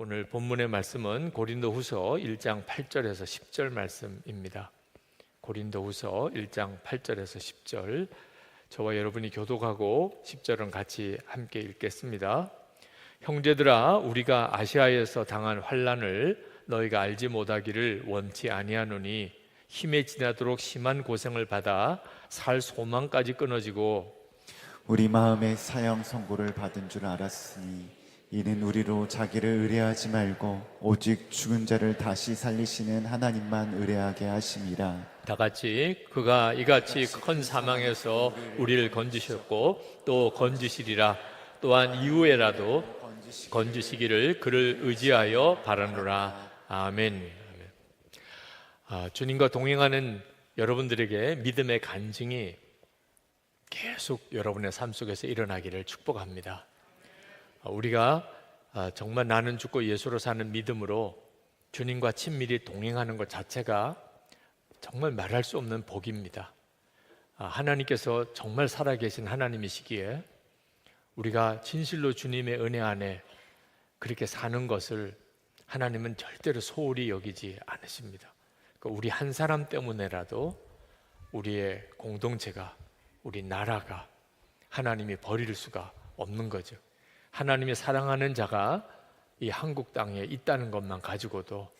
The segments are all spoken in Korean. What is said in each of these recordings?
오늘 본문의 말씀은 고린도후서 1장 8절에서 10절 말씀입니다. 고린도후서 1장 8절에서 10절, 저와 여러분이 교독하고 10절은 같이 함께 읽겠습니다. 형제들아, 우리가 아시아에서 당한 환난을 너희가 알지 못하기를 원치 아니하노니 힘에 지나도록 심한 고생을 받아 살 소망까지 끊어지고 우리 마음에 사형 선고를 받은 줄 알았으니 이는 우리로 자기를 의뢰하지 말고 오직 죽은 자를 다시 살리시는 하나님만 의뢰하게 하심이라. 다 같이 그가 이같이 큰 사망에서 우리를 건지셨고 또 건지시리라. 또한 이후에라도 건지시기를 그를 의지하여 바라노라. 아멘. 주님과 동행하는 여러분들에게 믿음의 간증이 계속 여러분의 삶 속에서 일어나기를 축복합니다. 우리가 정말 나는 죽고 예수로 사는 믿음으로 주님과 친밀히 동행하는 것 자체가 정말 말할 수 없는 복입니다. 하나님께서 정말 살아계신 하나님이시기에 우리가 진실로 주님의 은혜 안에 그렇게 사는 것을 하나님은 절대로 소홀히 여기지 않으십니다. 그러니까 우리 한 사람 때문에라도 우리의 공동체가, 우리 나라가 하나님이 버릴 수가 없는 거죠. 하나님이 사랑하는 자가 이 한국 땅에 있다는 것만 가지고도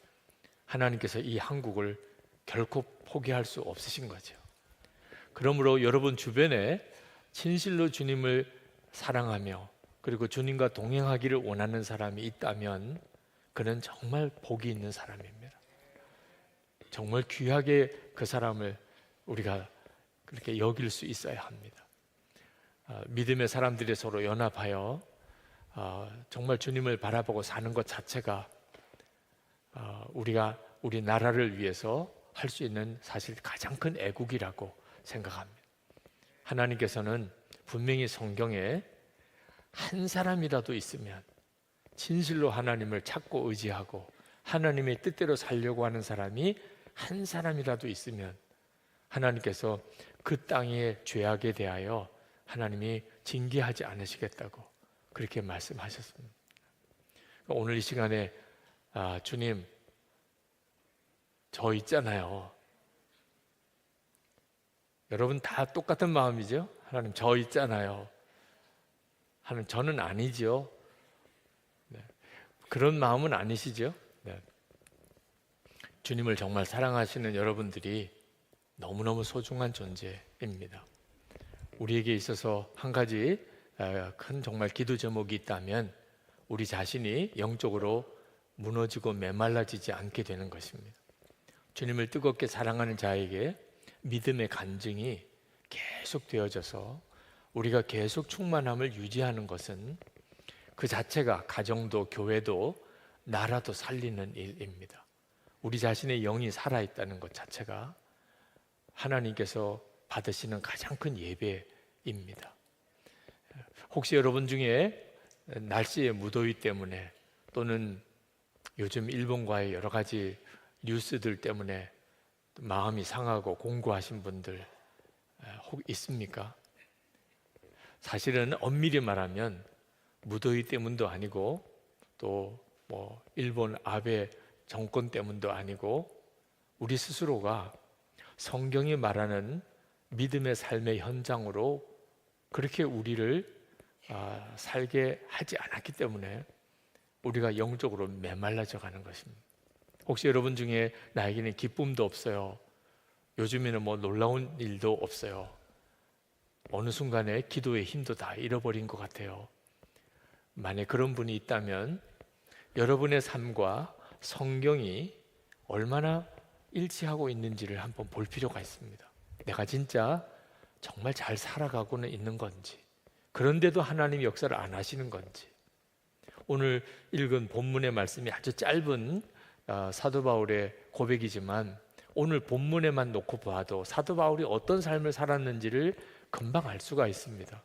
하나님께서 이 한국을 결코 포기할 수 없으신 거죠. 그러므로 여러분 주변에 진실로 주님을 사랑하며 그리고 주님과 동행하기를 원하는 사람이 있다면 그는 정말 복이 있는 사람입니다. 정말 귀하게 그 사람을 우리가 그렇게 여길 수 있어야 합니다. 믿음의 사람들이 서로 연합하여 정말 주님을 바라보고 사는 것 자체가 우리가 우리 나라를 위해서 할 수 있는 사실 가장 큰 애국이라고 생각합니다. 하나님께서는 분명히 성경에 한 사람이라도 있으면 진실로 하나님을 찾고 의지하고 하나님의 뜻대로 살려고 하는 사람이 한 사람이라도 있으면 하나님께서 그 땅의 죄악에 대하여 하나님이 징계하지 않으시겠다고 그렇게 말씀하셨습니다. 오늘 이 시간에 주님, 저 있잖아요. 여러분 다 똑같은 마음이죠? 하나님, 저 있잖아요. 하나님, 저는 아니죠. 네. 그런 마음은 아니시죠? 네. 주님을 정말 사랑하시는 여러분들이 너무너무 소중한 존재입니다. 우리에게 있어서 한 가지 큰 정말 기도 제목이 있다면 우리 자신이 영적으로 무너지고 메말라지지 않게 되는 것입니다. 주님을 뜨겁게 사랑하는 자에게 믿음의 간증이 계속 되어져서 우리가 계속 충만함을 유지하는 것은 그 자체가 가정도 교회도 나라도 살리는 일입니다. 우리 자신의 영이 살아있다는 것 자체가 하나님께서 받으시는 가장 큰 예배입니다. 혹시 여러분 중에 날씨의 무더위 때문에 또는 요즘 일본과의 여러 가지 뉴스들 때문에 마음이 상하고 공고하신 분들 혹 있습니까? 사실은 엄밀히 말하면 무더위 때문도 아니고 또 뭐 일본 아베 정권 때문도 아니고 우리 스스로가 성경이 말하는 믿음의 삶의 현장으로 그렇게 우리를 살게 하지 않았기 때문에 우리가 영적으로 메말라져 가는 것입니다. 혹시 여러분 중에 나에게는 기쁨도 없어요, 요즘에는 뭐 놀라운 일도 없어요, 어느 순간에 기도의 힘도 다 잃어버린 것 같아요. 만약 그런 분이 있다면 여러분의 삶과 성경이 얼마나 일치하고 있는지를 한번 볼 필요가 있습니다. 내가 진짜 정말 잘 살아가고는 있는 건지, 그런데도 하나님이 역사를 안 하시는 건지. 오늘 읽은 본문의 말씀이 아주 짧은 사도 바울의 고백이지만 오늘 본문에만 놓고 봐도 사도 바울이 어떤 삶을 살았는지를 금방 알 수가 있습니다.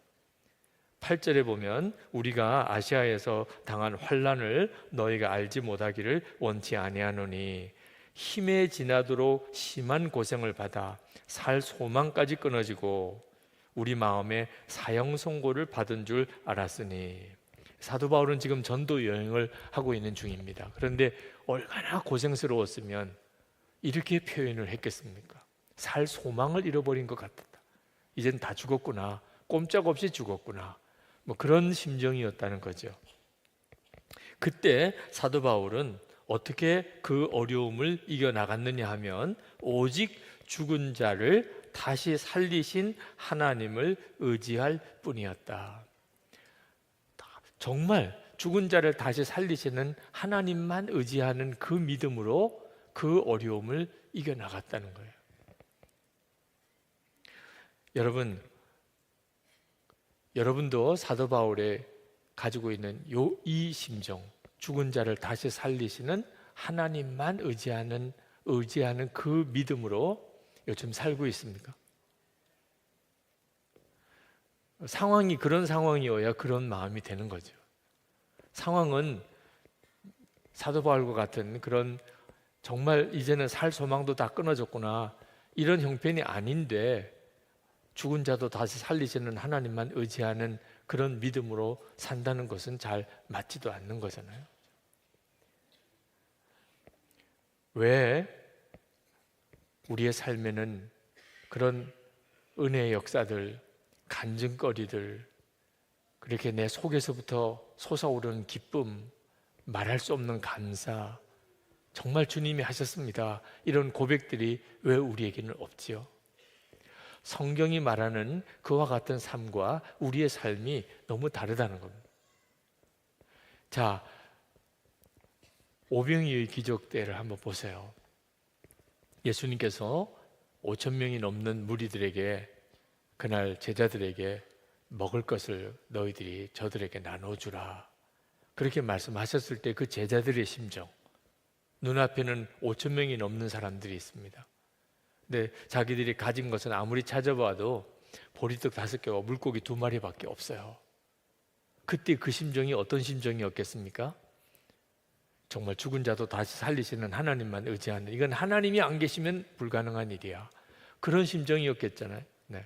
8절에 보면 우리가 아시아에서 당한 환난을 너희가 알지 못하기를 원치 아니하노니 힘에 지나도록 심한 고생을 받아 살 소망까지 끊어지고 우리 마음에 사형 선고를 받은 줄 알았으니 사도 바울은 지금 전도 여행을 하고 있는 중입니다. 그런데 얼마나 고생스러웠으면 이렇게 표현을 했겠습니까? 살 소망을 잃어버린 것 같았다. 이젠 다 죽었구나. 꼼짝없이 죽었구나. 뭐 그런 심정이었다는 거죠. 그때 사도 바울은 어떻게 그 어려움을 이겨나갔느냐 하면 오직 죽은 자를 다시 살리신 하나님을 의지할 뿐이었다. 정말 죽은 자를 다시 살리시는 하나님만 의지하는 그 믿음으로 그 어려움을 이겨나갔다는 거예요. 여러분도 사도 바울의 가지고 있는 이 심정, 죽은 자를 다시 살리시는 하나님만 의지하는 그 믿음으로 요즘 살고 있습니까? 상황이 그런 상황이어야 그런 마음이 되는 거죠. 상황은 사도 바울과 같은 그런 정말 이제는 살 소망도 다 끊어졌구나 이런 형편이 아닌데 죽은 자도 다시 살리시는 하나님만 의지하는 그런 믿음으로 산다는 것은 잘 맞지도 않는 거잖아요. 왜 우리의 삶에는 그런 은혜의 역사들, 간증거리들, 그렇게 내 속에서부터 솟아오르는 기쁨, 말할 수 없는 감사, 정말 주님이 하셨습니다. 이런 고백들이 왜 우리에게는 없지요? 성경이 말하는 그와 같은 삶과 우리의 삶이 너무 다르다는 겁니다. 자, 오병이의 기적 때를 한번 보세요. 예수님께서 5천 명이 넘는 무리들에게 그날 제자들에게 먹을 것을 너희들이 저들에게 나눠주라 그렇게 말씀하셨을 때 그 제자들의 심정, 눈앞에는 5천 명이 넘는 사람들이 있습니다. 근데 자기들이 가진 것은 아무리 찾아봐도 보리떡 5개와 물고기 2마리밖에 없어요. 그때 그 심정이 어떤 심정이었겠습니까? 정말 죽은 자도 다시 살리시는 하나님만 의지하는, 이건 하나님이 안 계시면 불가능한 일이야, 그런 심정이었겠잖아요. 네.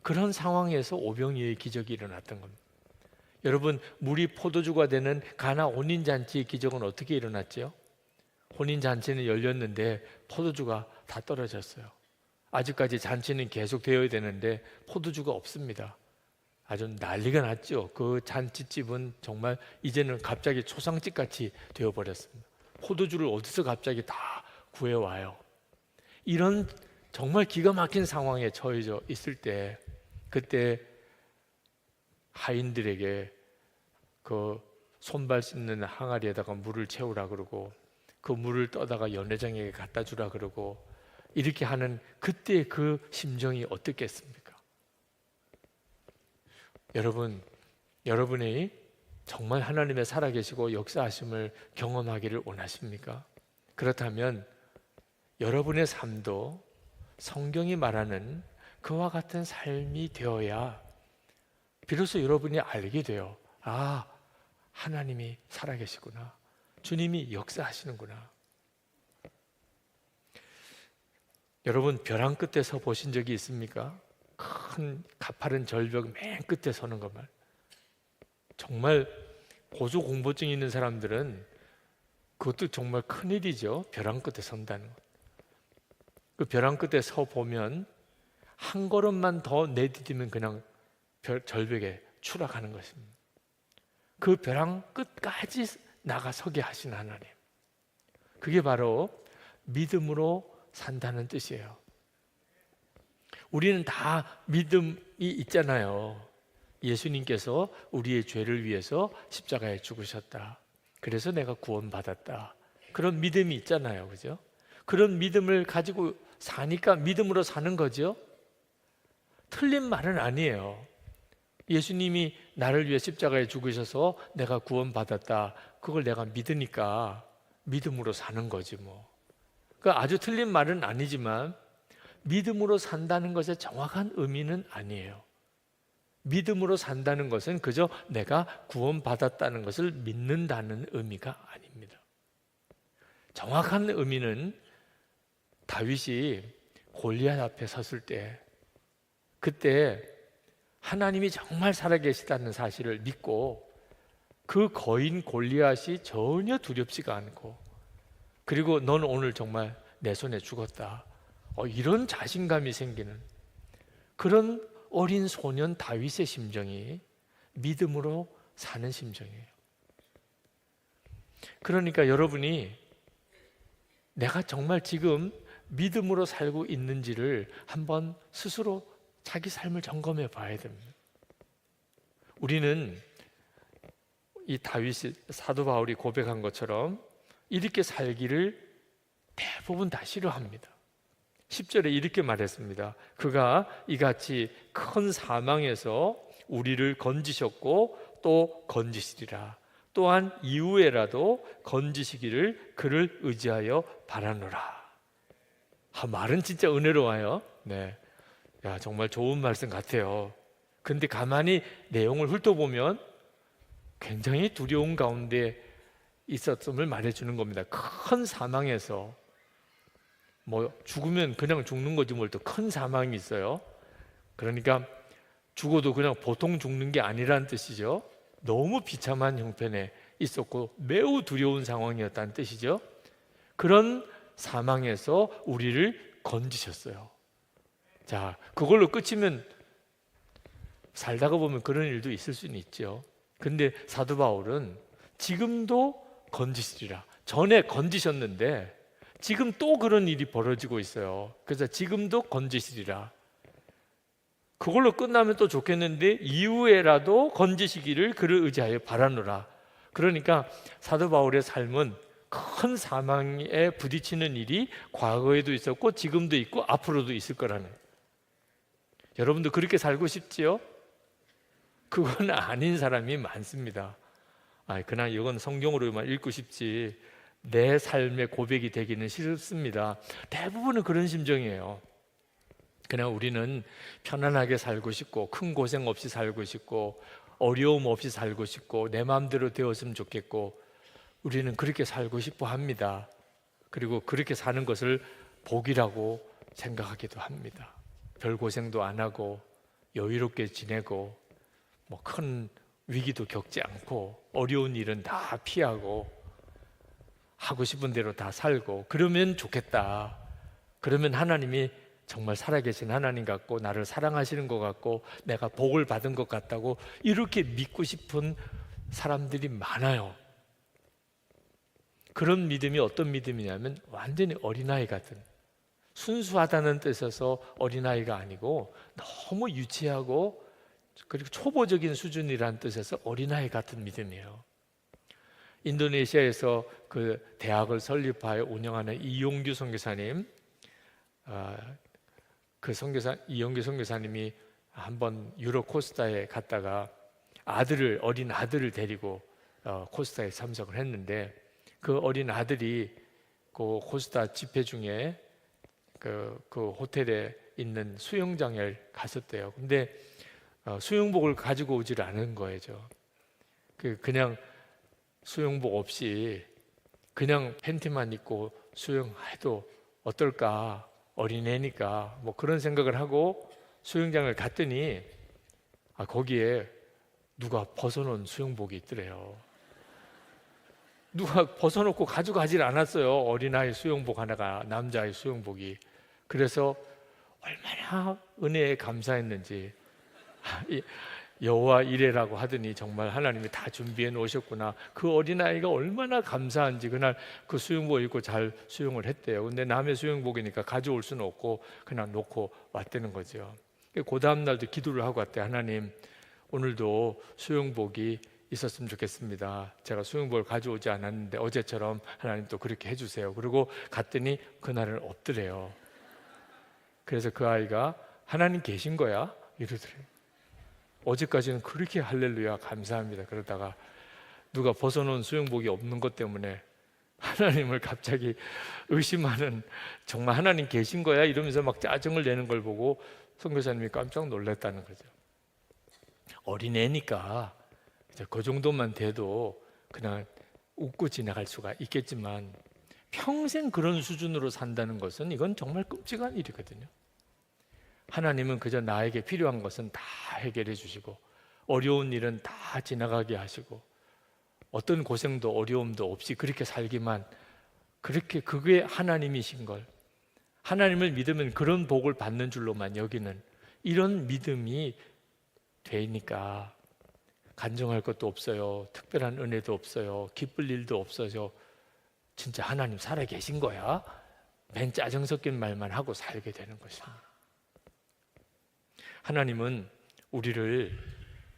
그런 상황에서 오병이어의 기적이 일어났던 겁니다. 여러분, 물이 포도주가 되는 가나 혼인잔치의 기적은 어떻게 일어났죠? 혼인잔치는 열렸는데 포도주가 다 떨어졌어요. 아직까지 잔치는 계속 되어야 되는데 포도주가 없습니다. 아주 난리가 났죠. 그 잔치집은 정말 이제는 갑자기 초상집 같이 되어버렸습니다. 포도주를 어디서 갑자기 다 구해와요. 이런 정말 기가 막힌 상황에 처해져 있을 때, 그때 하인들에게 그 손발 씻는 항아리에다가 물을 채우라 그러고 그 물을 떠다가 연회장에게 갖다 주라 그러고 이렇게 하는 그때 그 심정이 어떻겠습니까? 여러분이 정말 하나님의 살아계시고 역사하심을 경험하기를 원하십니까? 그렇다면 여러분의 삶도 성경이 말하는 그와 같은 삶이 되어야 비로소 여러분이 알게 돼요. 아, 하나님이 살아계시구나. 주님이 역사하시는구나. 여러분, 벼랑 끝에 서 보신 적이 있습니까? 큰 가파른 절벽 맨 끝에 서는 것만. 정말 고소공포증 있는 사람들은 그것도 정말 큰일이죠. 벼랑 끝에 선다는 것. 그 벼랑 끝에 서 보면 한 걸음만 더 내디디면 그냥 절벽에 추락하는 것입니다. 그 벼랑 끝까지 나가서게 하신 하나님, 그게 바로 믿음으로 산다는 뜻이에요. 우리는 다 믿음이 있잖아요. 예수님께서 우리의 죄를 위해서 십자가에 죽으셨다, 그래서 내가 구원받았다, 그런 믿음이 있잖아요. 그죠? 그런 믿음을 가지고 사니까 믿음으로 사는 거죠. 틀린 말은 아니에요. 예수님이 나를 위해 십자가에 죽으셔서 내가 구원받았다, 그걸 내가 믿으니까 믿음으로 사는 거지 뭐. 그러니까 아주 틀린 말은 아니지만 믿음으로 산다는 것의 정확한 의미는 아니에요. 믿음으로 산다는 것은 그저 내가 구원받았다는 것을 믿는다는 의미가 아닙니다. 정확한 의미는 다윗이 골리앗 앞에 섰을 때, 그때 하나님이 정말 살아계시다는 사실을 믿고 그 거인 골리앗이 전혀 두렵지가 않고, 그리고 넌 오늘 정말 내 손에 죽었다, 이런 자신감이 생기는 그런 어린 소년 다윗의 심정이 믿음으로 사는 심정이에요. 그러니까 여러분이 내가 정말 지금 믿음으로 살고 있는지를 한번 스스로 자기 삶을 점검해 봐야 됩니다. 우리는 이 다윗이, 사도 바울이 고백한 것처럼 이렇게 살기를 대부분 다 싫어합니다. 10절에 이렇게 말했습니다. 그가 이같이 큰 사망에서 우리를 건지셨고 또 건지시리라. 또한 이후에라도 건지시기를 그를 의지하여 바라노라. 말은 진짜 은혜로워요. 네, 야, 정말 좋은 말씀 같아요. 근데 가만히 내용을 훑어보면 굉장히 두려운 가운데 있었음을 말해주는 겁니다. 큰 사망에서, 뭐 죽으면 그냥 죽는 거지 뭘 또 큰 사망이 있어요. 그러니까 죽어도 그냥 보통 죽는 게 아니라는 뜻이죠. 너무 비참한 형편에 있었고 매우 두려운 상황이었다는 뜻이죠. 그런 사망에서 우리를 건지셨어요. 자, 그걸로 끝이면 살다가 보면 그런 일도 있을 수는 있죠. 근데 사도 바울은 지금도 건지시리라. 전에 건지셨는데 지금 또 그런 일이 벌어지고 있어요. 그래서 지금도 건지시리라. 그걸로 끝나면 또 좋겠는데 이후에라도 건지시기를 그를 의지하여 바라노라. 그러니까 사도 바울의 삶은 큰 사망에 부딪히는 일이 과거에도 있었고 지금도 있고 앞으로도 있을 거라는. 여러분도 그렇게 살고 싶지요? 그건 아닌 사람이 많습니다. 그냥 이건 성경으로만 읽고 싶지 내 삶의 고백이 되기는 싫습니다. 대부분은 그런 심정이에요. 그냥 우리는 편안하게 살고 싶고 큰 고생 없이 살고 싶고 어려움 없이 살고 싶고 내 마음대로 되었으면 좋겠고 우리는 그렇게 살고 싶어 합니다. 그리고 그렇게 사는 것을 복이라고 생각하기도 합니다. 별 고생도 안 하고 여유롭게 지내고 뭐 큰 위기도 겪지 않고 어려운 일은 다 피하고 하고 싶은 대로 다 살고 그러면 좋겠다. 그러면 하나님이 정말 살아계신 하나님 같고 나를 사랑하시는 것 같고 내가 복을 받은 것 같다고 이렇게 믿고 싶은 사람들이 많아요. 그런 믿음이 어떤 믿음이냐면 완전히 어린아이 같은, 순수하다는 뜻에서 어린아이가 아니고 너무 유치하고 그리고 초보적인 수준이라는 뜻에서 어린아이 같은 믿음이에요. 인도네시아에서 그 대학을 설립하여 운영하는 이용규 선교사님, 그 이용규 선교사님이 한번 유럽 코스타에 갔다가 어린 아들을 데리고 코스타에 참석을 했는데 그 어린 아들이 그 코스타 집회 중에 그 호텔에 있는 수영장을 갔었대요. 근데 수영복을 가지고 오지를 않은 거예요. 그냥 수영복 없이 그냥 팬티만 입고 수영해도 어떨까, 어린애니까 뭐 그런 생각을 하고 수영장을 갔더니 거기에 누가 벗어놓은 수영복이 있더래요. 누가 벗어놓고 가져가질 않았어요. 어린아이 수영복 하나가, 남자아이 수영복이. 그래서 얼마나 은혜에 감사했는지 여호와 이레라고 하더니 정말 하나님이 다 준비해 놓으셨구나. 그 어린아이가 얼마나 감사한지 그날 그 수영복 입고 잘 수영을 했대요. 근데 남의 수영복이니까 가져올 수는 없고 그냥 놓고 왔다는 거죠. 그 다음 날도 기도를 하고 왔대. 하나님, 오늘도 수영복이 있었으면 좋겠습니다. 제가 수영복을 가져오지 않았는데 어제처럼 하나님 또 그렇게 해주세요. 그리고 갔더니 그날은 없더래요. 그래서 그 아이가 하나님 계신 거야? 이러더래요. 어제까지는 그렇게 할렐루야 감사합니다 그러다가 누가 벗어놓은 수영복이 없는 것 때문에 하나님을 갑자기 의심하는, 정말 하나님 계신 거야? 이러면서 막 짜증을 내는 걸 보고 선교사님이 깜짝 놀랐다는 거죠. 어린애니까 그 정도만 돼도 그냥 웃고 지나갈 수가 있겠지만 평생 그런 수준으로 산다는 것은 이건 정말 끔찍한 일이거든요. 하나님은 그저 나에게 필요한 것은 다 해결해 주시고 어려운 일은 다 지나가게 하시고 어떤 고생도 어려움도 없이 그렇게 살기만, 그게 하나님이신 걸, 하나님을 믿으면 그런 복을 받는 줄로만 여기는 이런 믿음이 되니까 간증할 것도 없어요. 특별한 은혜도 없어요. 기쁠 일도 없어요. 진짜 하나님 살아 계신 거야? 맨 짜증 섞인 말만 하고 살게 되는 것입니다. 하나님은 우리를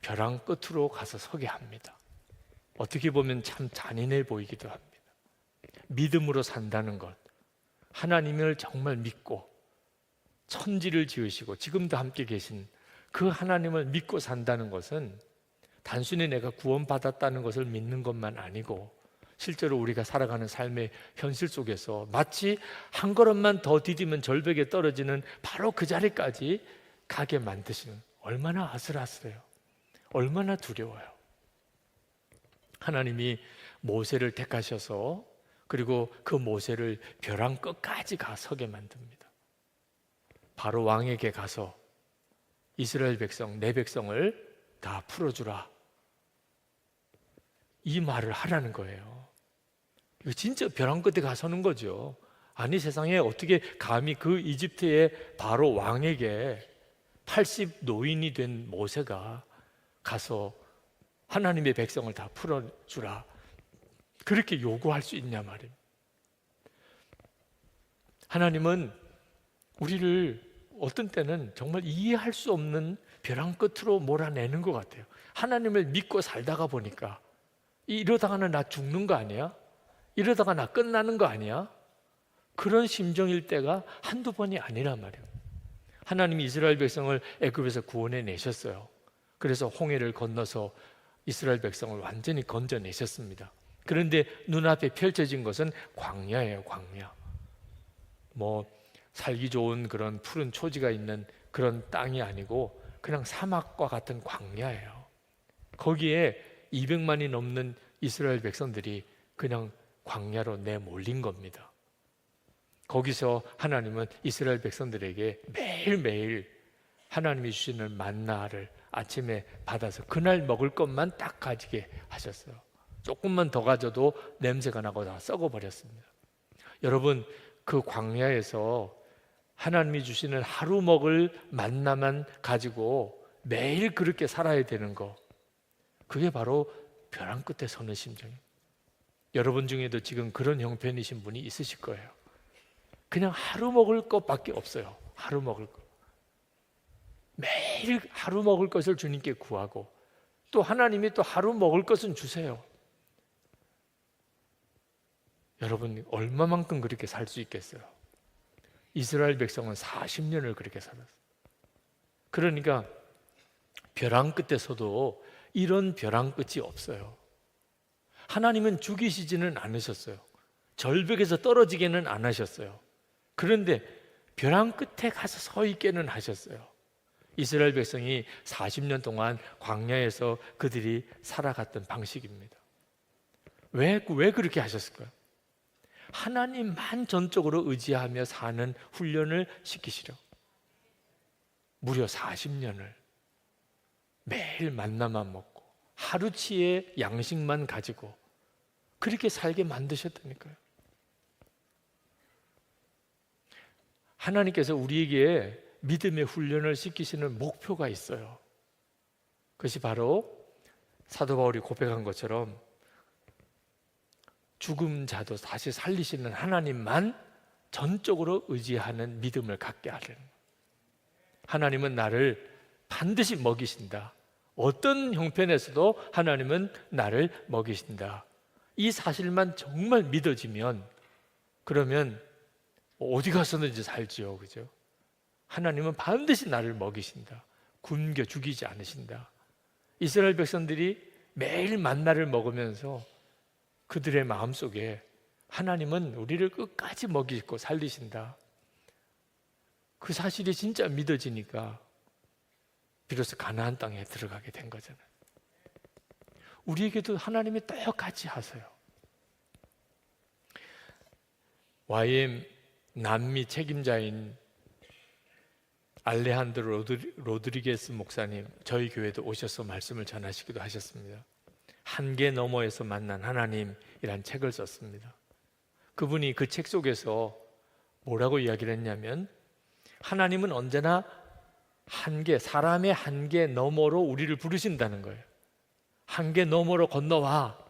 벼랑 끝으로 가서 서게 합니다. 어떻게 보면 참 잔인해 보이기도 합니다. 믿음으로 산다는 것, 하나님을 정말 믿고 천지를 지으시고 지금도 함께 계신 그 하나님을 믿고 산다는 것은 단순히 내가 구원받았다는 것을 믿는 것만 아니고 실제로 우리가 살아가는 삶의 현실 속에서 마치 한 걸음만 더 디디면 절벽에 떨어지는 바로 그 자리까지 가게 만드시는, 얼마나 아슬아슬해요. 얼마나 두려워요. 하나님이 모세를 택하셔서 그리고 그 모세를 벼랑 끝까지 서게 만듭니다. 바로 왕에게 가서 이스라엘 백성, 내 백성을 다 풀어주라, 이 말을 하라는 거예요. 이거 진짜 벼랑 끝에 가서는 거죠. 아니 세상에 어떻게 감히 그 이집트의 바로 왕에게 80 노인이 된 모세가 가서 하나님의 백성을 다 풀어주라, 그렇게 요구할 수 있냐 말입니다. 하나님은 우리를 어떤 때는 정말 이해할 수 없는 벼랑 끝으로 몰아내는 것 같아요. 하나님을 믿고 살다가 보니까 이러다가는 나 죽는 거 아니야? 이러다가 나 끝나는 거 아니야? 그런 심정일 때가 한두 번이 아니란 말이에요. 하나님이 이스라엘 백성을 애굽에서 구원해 내셨어요. 그래서 홍해를 건너서 이스라엘 백성을 완전히 건져내셨습니다. 그런데 눈앞에 펼쳐진 것은 광야예요. 광야. 살기 좋은 그런 푸른 초지가 있는 그런 땅이 아니고 그냥 사막과 같은 광야예요. 거기에 200만이 넘는 이스라엘 백성들이 그냥 광야로 내몰린 겁니다. 거기서 하나님은 이스라엘 백성들에게 매일매일 하나님이 주시는 만나를 아침에 받아서 그날 먹을 것만 딱 가지게 하셨어요. 조금만 더 가져도 냄새가 나고 다 썩어버렸습니다. 여러분, 그 광야에서 하나님이 주시는 하루 먹을 만나만 가지고 매일 그렇게 살아야 되는 거, 그게 바로 벼랑 끝에 서는 심정이에요. 여러분 중에도 지금 그런 형편이신 분이 있으실 거예요. 그냥 하루 먹을 것밖에 없어요. 하루 먹을 것. 매일 하루 먹을 것을 주님께 구하고 또 하나님이 또 하루 먹을 것은 주세요. 여러분 얼마만큼 그렇게 살 수 있겠어요? 이스라엘 백성은 40년을 그렇게 살았어요. 그러니까 벼랑 끝에서도 이런 벼랑 끝이 없어요. 하나님은 죽이시지는 않으셨어요. 절벽에서 떨어지게는 안 하셨어요. 그런데 벼랑 끝에 가서 서 있게는 하셨어요. 이스라엘 백성이 40년 동안 광야에서 그들이 살아갔던 방식입니다. 왜 그렇게 하셨을까요? 하나님만 전적으로 의지하며 사는 훈련을 시키시려. 무려 40년을 매일 만나만 먹고 하루치의 양식만 가지고 그렇게 살게 만드셨다니까요. 하나님께서 우리에게 믿음의 훈련을 시키시는 목표가 있어요. 그것이 바로 사도 바울이 고백한 것처럼 죽은 자도 다시 살리시는 하나님만 전적으로 의지하는 믿음을 갖게 하려는 거예요. 하나님은 나를 반드시 먹이신다. 어떤 형편에서도 하나님은 나를 먹이신다. 이 사실만 정말 믿어지면 그러면 어디 가서든지 살지요. 그죠? 하나님은 반드시 나를 먹이신다. 굶겨 죽이지 않으신다. 이스라엘 백성들이 매일 만나를 먹으면서 그들의 마음속에 하나님은 우리를 끝까지 먹이고 살리신다. 그 사실이 진짜 믿어지니까 비로소 가나안 땅에 들어가게 된 거잖아요. 우리에게도 하나님이 똑같이 하세요. YM 남미 책임자인 알레한드로 로드리게스 목사님 저희 교회도 오셔서 말씀을 전하시기도 하셨습니다. 한계 너머에서 만난 하나님이란 책을 썼습니다. 그분이 그 책 속에서 뭐라고 이야기를 했냐면, 하나님은 언제나 한계, 사람의 한계 너머로 우리를 부르신다는 거예요. 한계 너머로 건너와.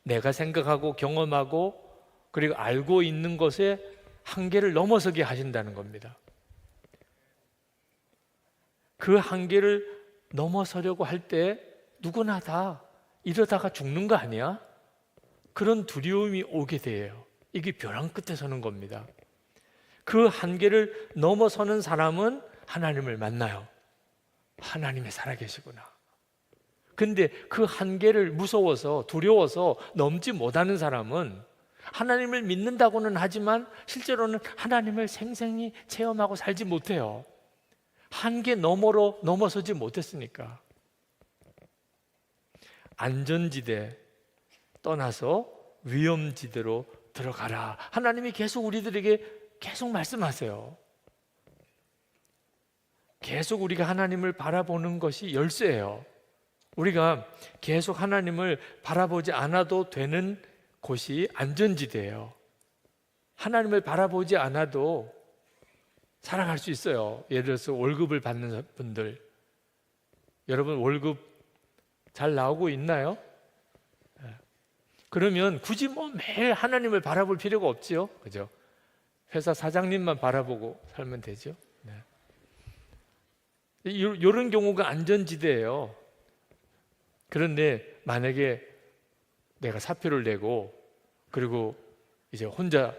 내가 생각하고 경험하고 그리고 알고 있는 것에 한계를 넘어서게 하신다는 겁니다. 그 한계를 넘어서려고 할 때 누구나 다 이러다가 죽는 거 아니야? 그런 두려움이 오게 돼요. 이게 벼랑 끝에 서는 겁니다. 그 한계를 넘어서는 사람은 하나님을 만나요. 하나님이 살아계시구나. 근데 그 한계를 무서워서 두려워서 넘지 못하는 사람은 하나님을 믿는다고는 하지만 실제로는 하나님을 생생히 체험하고 살지 못해요. 한계 너머로 넘어서지 못했으니까. 안전지대 떠나서 위험지대로 들어가라. 하나님이 계속 우리들에게 계속 말씀하세요. 계속 우리가 하나님을 바라보는 것이 열쇠예요. 우리가 계속 하나님을 바라보지 않아도 되는 곳이 안전지대예요. 하나님을 바라보지 않아도 살아갈 수 있어요. 예를 들어서 월급을 받는 분들, 여러분 월급 잘 나오고 있나요? 그러면 굳이 뭐 매일 하나님을 바라볼 필요가 없지요, 그죠? 회사 사장님만 바라보고 살면 되죠. 네. 이런 경우가 안전지대예요. 그런데 만약에 내가 사표를 내고 그리고 이제 혼자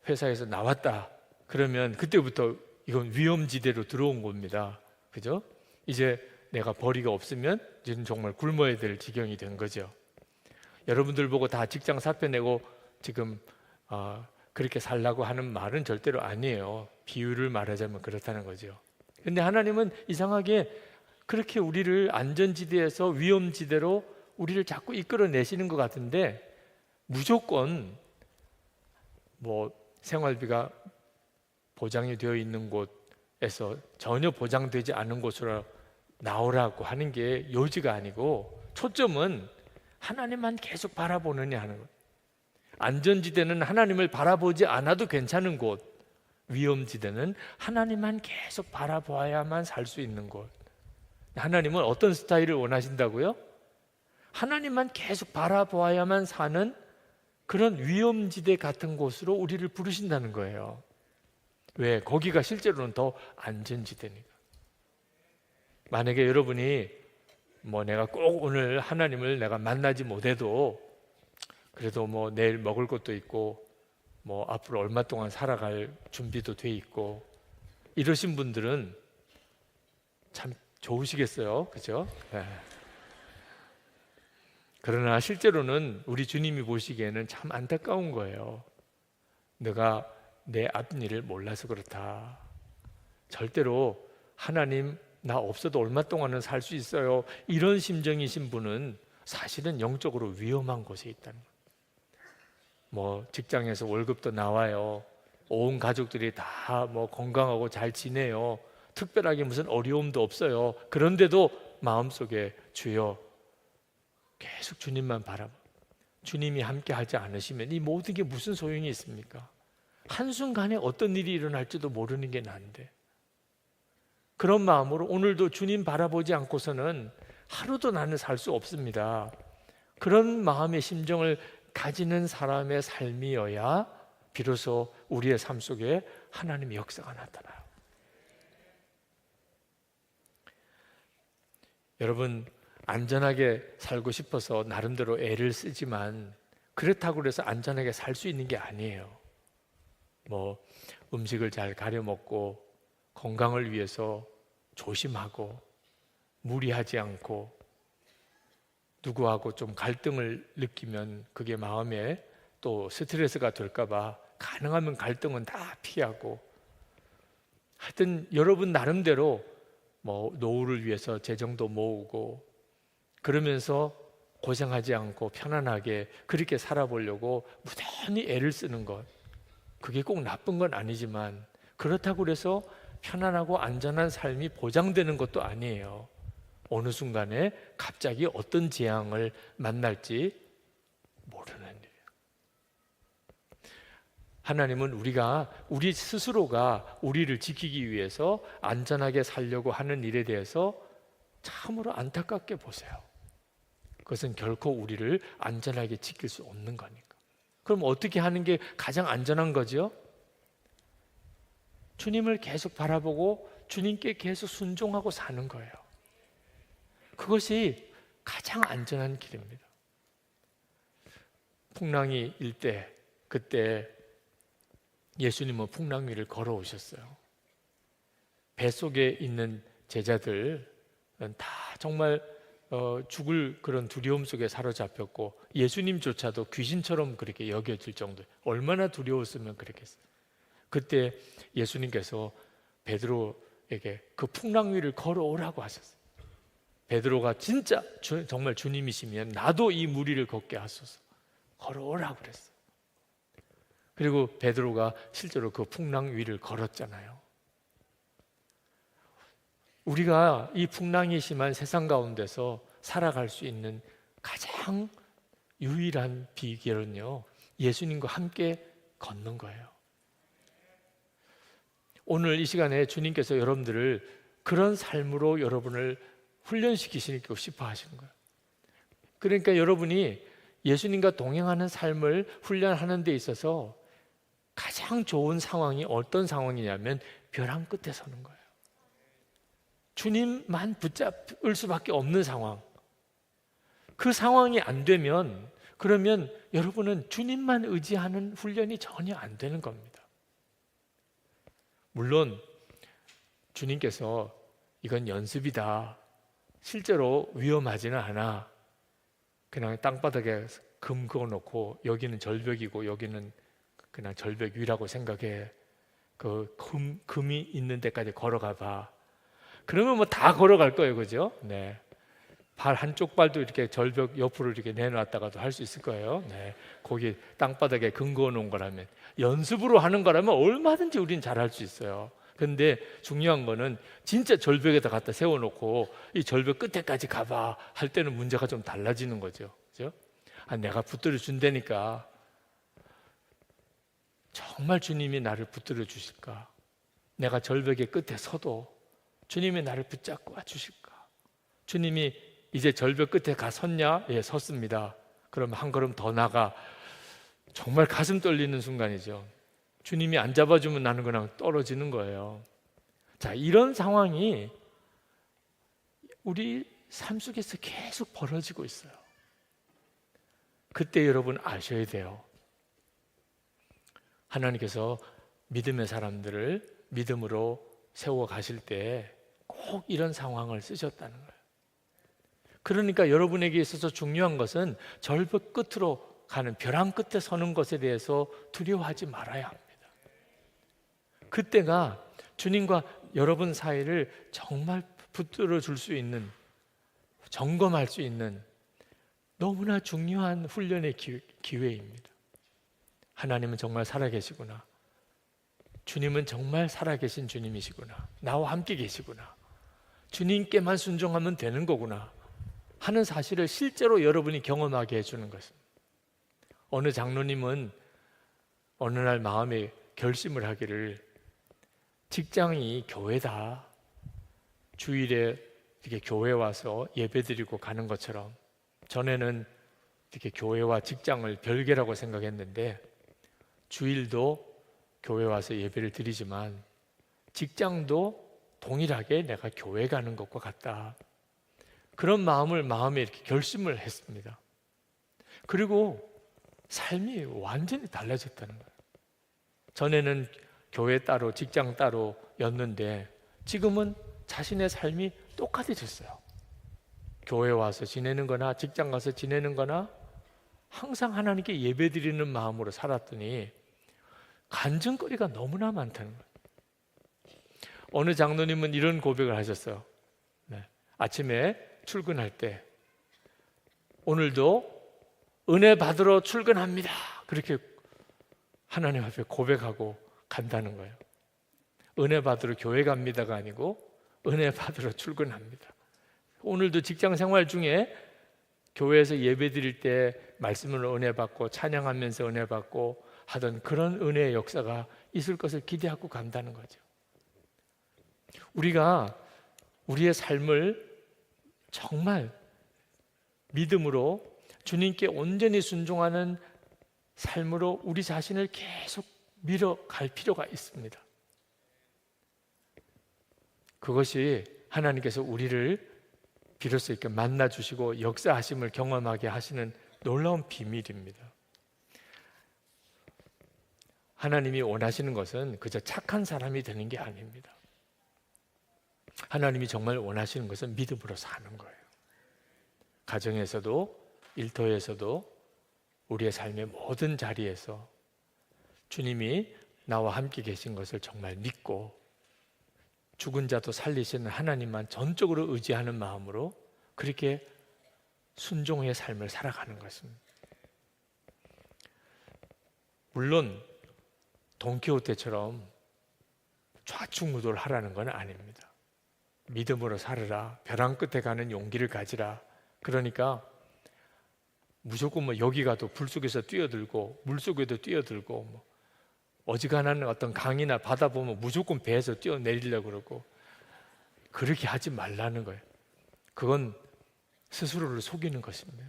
회사에서 나왔다, 그러면 그때부터 이건 위험지대로 들어온 겁니다. 그죠? 이제 내가 벌이가 없으면 이제는 정말 굶어야 될 지경이 된 거죠. 여러분들 보고 다 직장 사표 내고 지금 그렇게 살라고 하는 말은 절대로 아니에요. 비유를 말하자면 그렇다는 거죠. 근데 하나님은 이상하게 그렇게 우리를 안전지대에서 위험지대로 우리를 자꾸 이끌어내시는 것 같은데, 무조건 뭐 생활비가 보장이 되어 있는 곳에서 전혀 보장되지 않은 곳으로 나오라고 하는 게 요지가 아니고, 초점은 하나님만 계속 바라보느냐 하는 것. 안전지대는 하나님을 바라보지 않아도 괜찮은 곳, 위험지대는 하나님만 계속 바라봐야만 살 수 있는 곳. 하나님은 어떤 스타일을 원하신다고요? 하나님만 계속 바라봐야만 사는 그런 위험지대 같은 곳으로 우리를 부르신다는 거예요. 왜? 거기가 실제로는 더 안전지대니까. 만약에 여러분이 뭐 내가 꼭 오늘 하나님을 내가 만나지 못해도 그래도 뭐 내일 먹을 것도 있고 뭐 앞으로 얼마 동안 살아갈 준비도 돼 있고 이러신 분들은 참 좋으시겠어요, 그죠? 네. 그러나 실제로는 우리 주님이 보시기에는 참 안타까운 거예요. 내가 내 앞일을 몰라서 그렇다. 절대로 하나님 나 없어도 얼마 동안은 살 수 있어요, 이런 심정이신 분은 사실은 영적으로 위험한 곳에 있다는 거예요. 뭐 직장에서 월급도 나와요, 온 가족들이 다 뭐 건강하고 잘 지내요, 특별하게 무슨 어려움도 없어요. 그런데도 마음속에 주여 계속 주님만 바라봐. 주님이 함께 하지 않으시면 이 모든 게 무슨 소용이 있습니까? 한순간에 어떤 일이 일어날지도 모르는 게 난데, 그런 마음으로 오늘도 주님 바라보지 않고서는 하루도 나는 살 수 없습니다. 그런 마음의 심정을 가지는 사람의 삶이어야 비로소 우리의 삶 속에 하나님의 역사가 나타나요. 여러분, 안전하게 살고 싶어서 나름대로 애를 쓰지만 그렇다고 해서 안전하게 살 수 있는 게 아니에요. 뭐 음식을 잘 가려 먹고 건강을 위해서 조심하고 무리하지 않고, 누구하고 좀 갈등을 느끼면 그게 마음에 또 스트레스가 될까 봐 가능하면 갈등은 다 피하고, 하여튼 여러분 나름대로 뭐 노후를 위해서 재정도 모으고 그러면서 고생하지 않고 편안하게 그렇게 살아보려고 무던히 애를 쓰는 것, 그게 꼭 나쁜 건 아니지만 그렇다고 해서 편안하고 안전한 삶이 보장되는 것도 아니에요. 어느 순간에 갑자기 어떤 재앙을 만날지 모르는 일이에요. 하나님은 우리 스스로가 우리를 지키기 위해서 안전하게 살려고 하는 일에 대해서 참으로 안타깝게 보세요. 그것은 결코 우리를 안전하게 지킬 수 없는 거니까. 그럼 어떻게 하는 게 가장 안전한 거죠? 주님을 계속 바라보고 주님께 계속 순종하고 사는 거예요. 그것이 가장 안전한 길입니다. 풍랑이 일 때, 그때 예수님은 풍랑 위를 걸어오셨어요. 뱃속에 있는 제자들은 다 정말 죽을 그런 두려움 속에 사로잡혔고, 예수님조차도 귀신처럼 그렇게 여겨질 정도, 얼마나 두려웠으면 그랬겠어요. 그때 예수님께서 베드로에게 그 풍랑 위를 걸어오라고 하셨어요. 베드로가 진짜 정말 주님이시면 나도 이 무리를 걷게 하소서, 걸어오라고 그랬어요. 그리고 베드로가 실제로 그 풍랑 위를 걸었잖아요. 우리가 이 풍랑이 심한 세상 가운데서 살아갈 수 있는 가장 유일한 비결은요, 예수님과 함께 걷는 거예요. 오늘 이 시간에 주님께서 여러분들을 그런 삶으로 여러분을 훈련시키시고 싶어 하시는 거예요. 그러니까 여러분이 예수님과 동행하는 삶을 훈련하는 데 있어서 가장 좋은 상황이 어떤 상황이냐면 벼랑 끝에 서는 거예요. 주님만 붙잡을 수밖에 없는 상황. 그 상황이 안 되면, 그러면 여러분은 주님만 의지하는 훈련이 전혀 안 되는 겁니다. 물론 주님께서 이건 연습이다, 실제로 위험하지는 않아, 그냥 땅바닥에 금 그어놓고 여기는 절벽이고 여기는 그냥 절벽 위라고 생각해, 그 금이 있는 데까지 걸어가 봐. 그러면 뭐 다 걸어갈 거예요, 그죠? 네. 발 한쪽 발도 이렇게 절벽 옆으로 이렇게 내놨다가도 할 수 있을 거예요. 네. 거기 땅바닥에 금 그어 놓은 거라면, 연습으로 하는 거라면 얼마든지 우린 잘할 수 있어요. 근데 중요한 거는 진짜 절벽에다 갖다 세워놓고 이 절벽 끝에까지 가봐 할 때는 문제가 좀 달라지는 거죠. 그죠? 내가 붙들어 준다니까 정말 주님이 나를 붙들어 주실까? 내가 절벽의 끝에 서도 주님이 나를 붙잡고 와주실까? 주님이 이제 절벽 끝에 가 섰냐? 예, 섰습니다. 그럼 한 걸음 더 나가. 정말 가슴 떨리는 순간이죠. 주님이 안 잡아주면 나는 그냥 떨어지는 거예요. 자, 이런 상황이 우리 삶 속에서 계속 벌어지고 있어요. 그때 여러분 아셔야 돼요. 하나님께서 믿음의 사람들을 믿음으로 세워 가실 때 꼭 이런 상황을 쓰셨다는 거예요. 그러니까 여러분에게 있어서 중요한 것은 절벽 끝으로 가는 벼랑 끝에 서는 것에 대해서 두려워하지 말아야 합니다. 그때가 주님과 여러분 사이를 정말 붙들어 줄 수 있는, 점검할 수 있는 너무나 중요한 훈련의 기회입니다. 하나님은 정말 살아계시구나, 주님은 정말 살아계신 주님이시구나, 나와 함께 계시구나, 주님께만 순종하면 되는 거구나 하는 사실을 실제로 여러분이 경험하게 해주는 것입니다. 어느 장로님은 어느 날 마음에 결심을 하기를, 직장이 교회다, 주일에 이렇게 교회 와서 예배드리고 가는 것처럼, 전에는 이렇게 교회와 직장을 별개라고 생각했는데 주일도 교회 와서 예배를 드리지만 직장도 동일하게 내가 교회 가는 것과 같다, 그런 마음에 이렇게 결심을 했습니다. 그리고 삶이 완전히 달라졌다는 거예요. 전에는 교회 따로 직장 따로였는데 지금은 자신의 삶이 똑같아졌어요. 교회 와서 지내는 거나 직장 가서 지내는 거나 항상 하나님께 예배드리는 마음으로 살았더니 간증거리가 너무나 많다는 거예요. 어느 장로님은 이런 고백을 하셨어요. 네. 아침에 출근할 때 오늘도 은혜 받으러 출근합니다, 그렇게 하나님 앞에 고백하고 간다는 거예요. 은혜 받으러 교회 갑니다가 아니고 은혜 받으러 출근합니다. 오늘도 직장 생활 중에 교회에서 예배 드릴 때 말씀을 은혜 받고 찬양하면서 은혜 받고 하던 그런 은혜의 역사가 있을 것을 기대하고 간다는 거죠. 우리가 우리의 삶을 정말 믿음으로 주님께 온전히 순종하는 삶으로 우리 자신을 계속 밀어갈 필요가 있습니다. 그것이 하나님께서 우리를 비로소 이렇게 만나주시고 역사하심을 경험하게 하시는 놀라운 비밀입니다. 하나님이 원하시는 것은 그저 착한 사람이 되는 게 아닙니다. 하나님이 정말 원하시는 것은 믿음으로 사는 거예요. 가정에서도 일터에서도 우리의 삶의 모든 자리에서 주님이 나와 함께 계신 것을 정말 믿고 죽은 자도 살리시는 하나님만 전적으로 의지하는 마음으로 그렇게 순종의 삶을 살아가는 것입니다. 물론 돈키호테처럼 좌충우돌 하라는 건 아닙니다. 믿음으로 살으라, 벼랑 끝에 가는 용기를 가지라. 그러니까 무조건 뭐 여기 가도 불 속에서 뛰어들고 물 속에도 뛰어들고 뭐 어지간한 어떤 강이나 바다 보면 무조건 배에서 뛰어내리려고 그러고 그렇게 하지 말라는 거예요. 그건 스스로를 속이는 것입니다.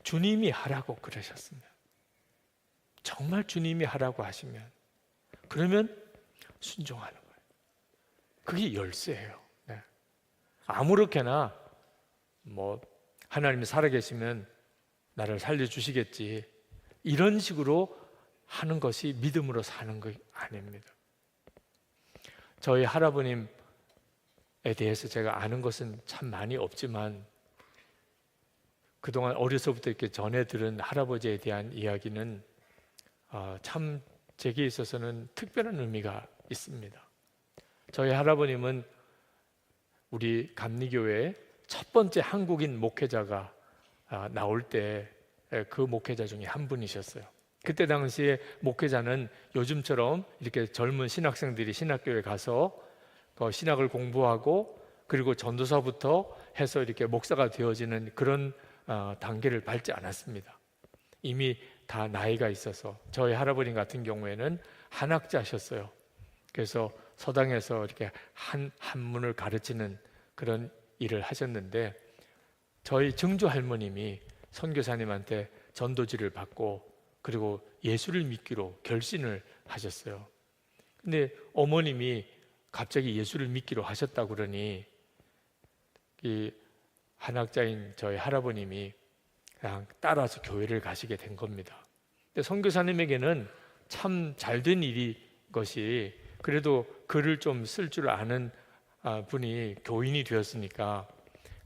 주님이 하라고 그러셨습니다. 정말 주님이 하라고 하시면 그러면 순종하는 거예요. 그게 열쇠예요. 네. 아무렇게나 뭐 하나님이 살아계시면 나를 살려주시겠지 이런 식으로 하는 것이 믿음으로 사는 것 아닙니다. 저희 할아버님에 대해서 제가 아는 것은 참 많이 없지만 그동안 어려서부터 이렇게 전해 들은 할아버지에 대한 이야기는 참 제게 있어서는 특별한 의미가 있습니다. 저희 할아버님은 우리 감리교회 첫 번째 한국인 목회자가 나올 때 그 목회자 중에 한 분이셨어요. 그때 당시에 목회자는 요즘처럼 이렇게 젊은 신학생들이 신학교에 가서 신학을 공부하고 그리고 전도사부터 해서 이렇게 목사가 되어지는 그런 단계를 밟지 않았습니다. 이미 다 나이가 있어서 저희 할아버님 같은 경우에는 한학자셨어요. 그래서 서당에서 이렇게 한문을 가르치는 그런 일을 하셨는데 저희 증조 할머님이 선교사님한테 전도지를 받고 그리고 예수를 믿기로 결심을 하셨어요. 근데 어머님이 갑자기 예수를 믿기로 하셨다 그러니 이 한학자인 저희 할아버님이 그냥 따라서 교회를 가시게 된 겁니다. 근데 선교사님에게는 참 잘된 일이 것이 그래도 글을 좀 쓸 줄 아는 분이 교인이 되었으니까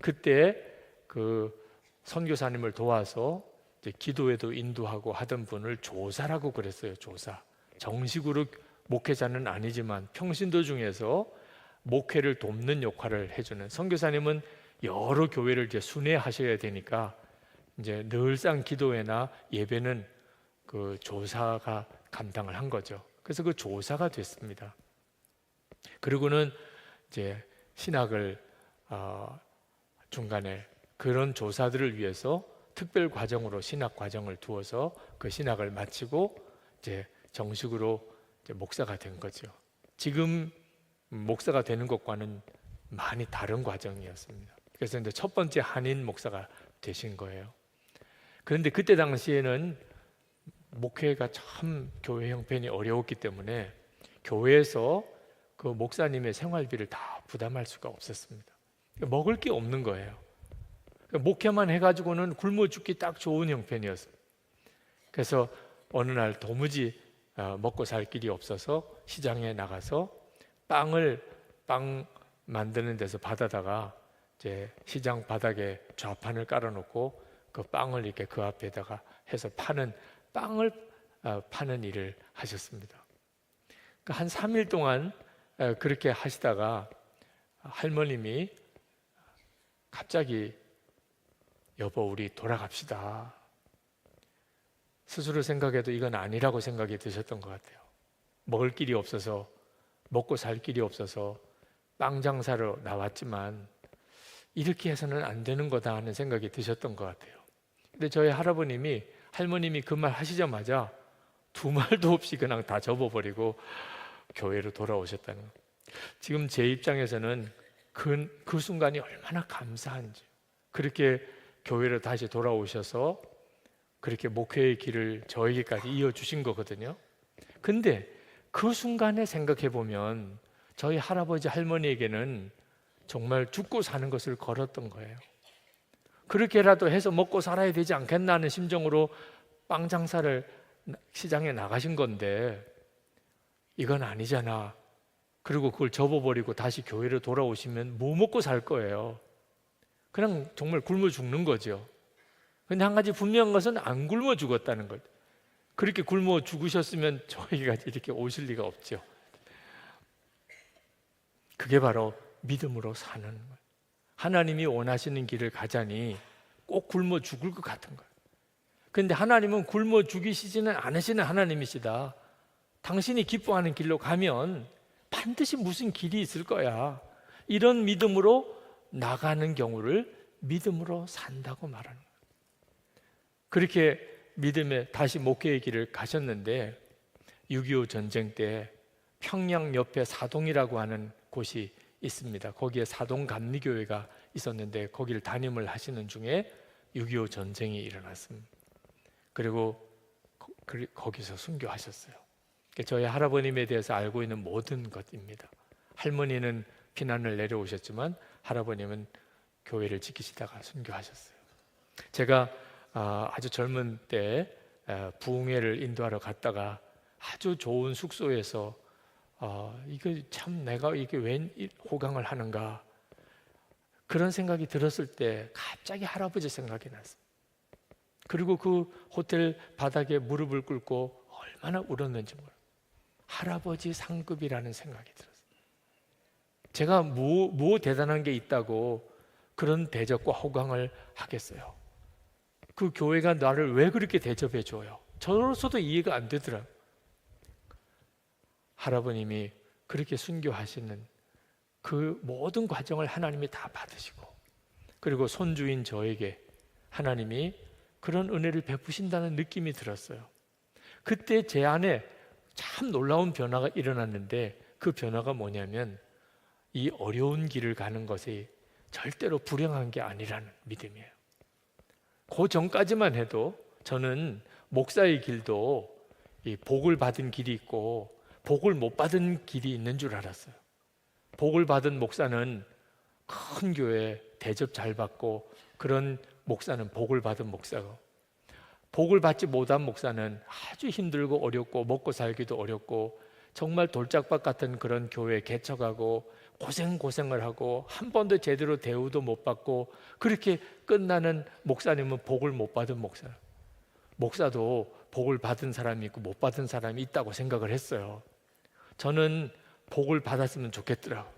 그때 그 선교사님을 도와서 이제 기도에도 인도하고 하던 분을 조사라고 그랬어요. 조사. 정식으로 목회자는 아니지만 평신도 중에서 목회를 돕는 역할을 해주는 선교사님은 여러 교회를 이제 순회하셔야 되니까 이제 늘상 기도회나 예배는 그 조사가 감당을 한 거죠. 그래서 그 조사가 됐습니다. 그리고는 이제 신학을 중간에 그런 조사들을 위해서 특별 과정으로 신학 과정을 두어서 그 신학을 마치고 이제 정식으로 이제 목사가 된 거죠. 지금 목사가 되는 것과는 많이 다른 과정이었습니다. 그래서 이제 첫 번째 한인 목사가 되신 거예요. 그런데 그때 당시에는 목회가 참 교회 형편이 어려웠기 때문에 교회에서 그 목사님의 생활비를 다 부담할 수가 없었습니다. 먹을 게 없는 거예요. 목회만 해가지고는 굶어 죽기 딱 좋은 형편이었어요. 그래서 어느 날 도무지 먹고 살 길이 없어서 시장에 나가서 빵 만드는 데서 받아다가 이제 시장 바닥에 좌판을 깔아놓고 그 빵을 이렇게 그 앞에다가 해서 빵을 파는 일을 하셨습니다. 한 3일 동안 그렇게 하시다가 할머님이 갑자기 여보 우리 돌아갑시다. 스스로 생각해도 이건 아니라고 생각이 드셨던 것 같아요. 먹을 길이 없어서 먹고 살 길이 없어서 빵 장사로 나왔지만 이렇게 해서는 안 되는 거다 하는 생각이 드셨던 것 같아요. 근데 저희 할머님이 그 말 하시자마자 두 말도 없이 그냥 다 접어버리고 교회로 돌아오셨다는 거예요. 지금 제 입장에서는 그 순간이 얼마나 감사한지, 그렇게 교회로 다시 돌아오셔서 그렇게 목회의 길을 저에게까지 이어주신 거거든요. 근데 그 순간에 생각해 보면 저희 할아버지 할머니에게는 정말 죽고 사는 것을 걸었던 거예요. 그렇게라도 해서 먹고 살아야 되지 않겠나 하는 심정으로 빵 장사를 시장에 나가신 건데 이건 아니잖아. 그리고 그걸 접어버리고 다시 교회로 돌아오시면 뭐 먹고 살 거예요? 그냥 정말 굶어 죽는 거죠. 근데 한 가지 분명한 것은 안 굶어 죽었다는 거죠. 그렇게 굶어 죽으셨으면 저희가 이렇게 오실 리가 없죠. 그게 바로 믿음으로 사는 거예요. 하나님이 원하시는 길을 가자니 꼭 굶어 죽을 것 같은 거예요. 그런데 하나님은 굶어 죽이시지는 않으시는 하나님이시다. 당신이 기뻐하는 길로 가면 반드시 무슨 길이 있을 거야. 이런 믿음으로 나가는 경우를 믿음으로 산다고 말하는 거예요. 그렇게 믿음에 다시 목회의 길을 가셨는데 6.25 전쟁 때 평양 옆에 사동이라고 하는 곳이 있습니다. 거기에 사동 감리교회가 있었는데 거기를 담임을 하시는 중에 6.25 전쟁이 일어났습니다. 그리고 거기서 순교하셨어요. 저희 할아버님에 대해서 알고 있는 모든 것입니다. 할머니는 피난을 내려오셨지만 할아버님은 교회를 지키시다가 순교하셨어요. 제가 아주 젊은 때 부흥회를 인도하러 갔다가 아주 좋은 숙소에서 이거 참 내가 이게 웬 호강을 하는가 그런 생각이 들었을 때 갑자기 할아버지 생각이 났어요. 그리고 그 호텔 바닥에 무릎을 꿇고 얼마나 울었는지 몰라요. 할아버지 상급이라는 생각이 들었어요. 제가 뭐 대단한 게 있다고 그런 대접과 호강을 하겠어요. 그 교회가 나를 왜 그렇게 대접해 줘요? 저로서도 이해가 안 되더라고요. 할아버님이 그렇게 순교하시는 그 모든 과정을 하나님이 다 받으시고 그리고 손주인 저에게 하나님이 그런 은혜를 베푸신다는 느낌이 들었어요. 그때 제 안에 참 놀라운 변화가 일어났는데 그 변화가 뭐냐면 이 어려운 길을 가는 것이 절대로 불행한 게 아니라는 믿음이에요. 그 전까지만 해도 저는 목사의 길도 이 복을 받은 길이 있고 복을 못 받은 길이 있는 줄 알았어요. 복을 받은 목사는 큰 교회 대접 잘 받고 그런 목사는 복을 받은 목사고 복을 받지 못한 목사는 아주 힘들고 어렵고 먹고 살기도 어렵고 정말 돌짝밭 같은 그런 교회에 개척하고 고생을 하고 한 번도 제대로 대우도 못 받고 그렇게 끝나는 목사님은 복을 못 받은 목사. 목사도 복을 받은 사람이 있고 못 받은 사람이 있다고 생각을 했어요. 저는 복을 받았으면 좋겠더라고요.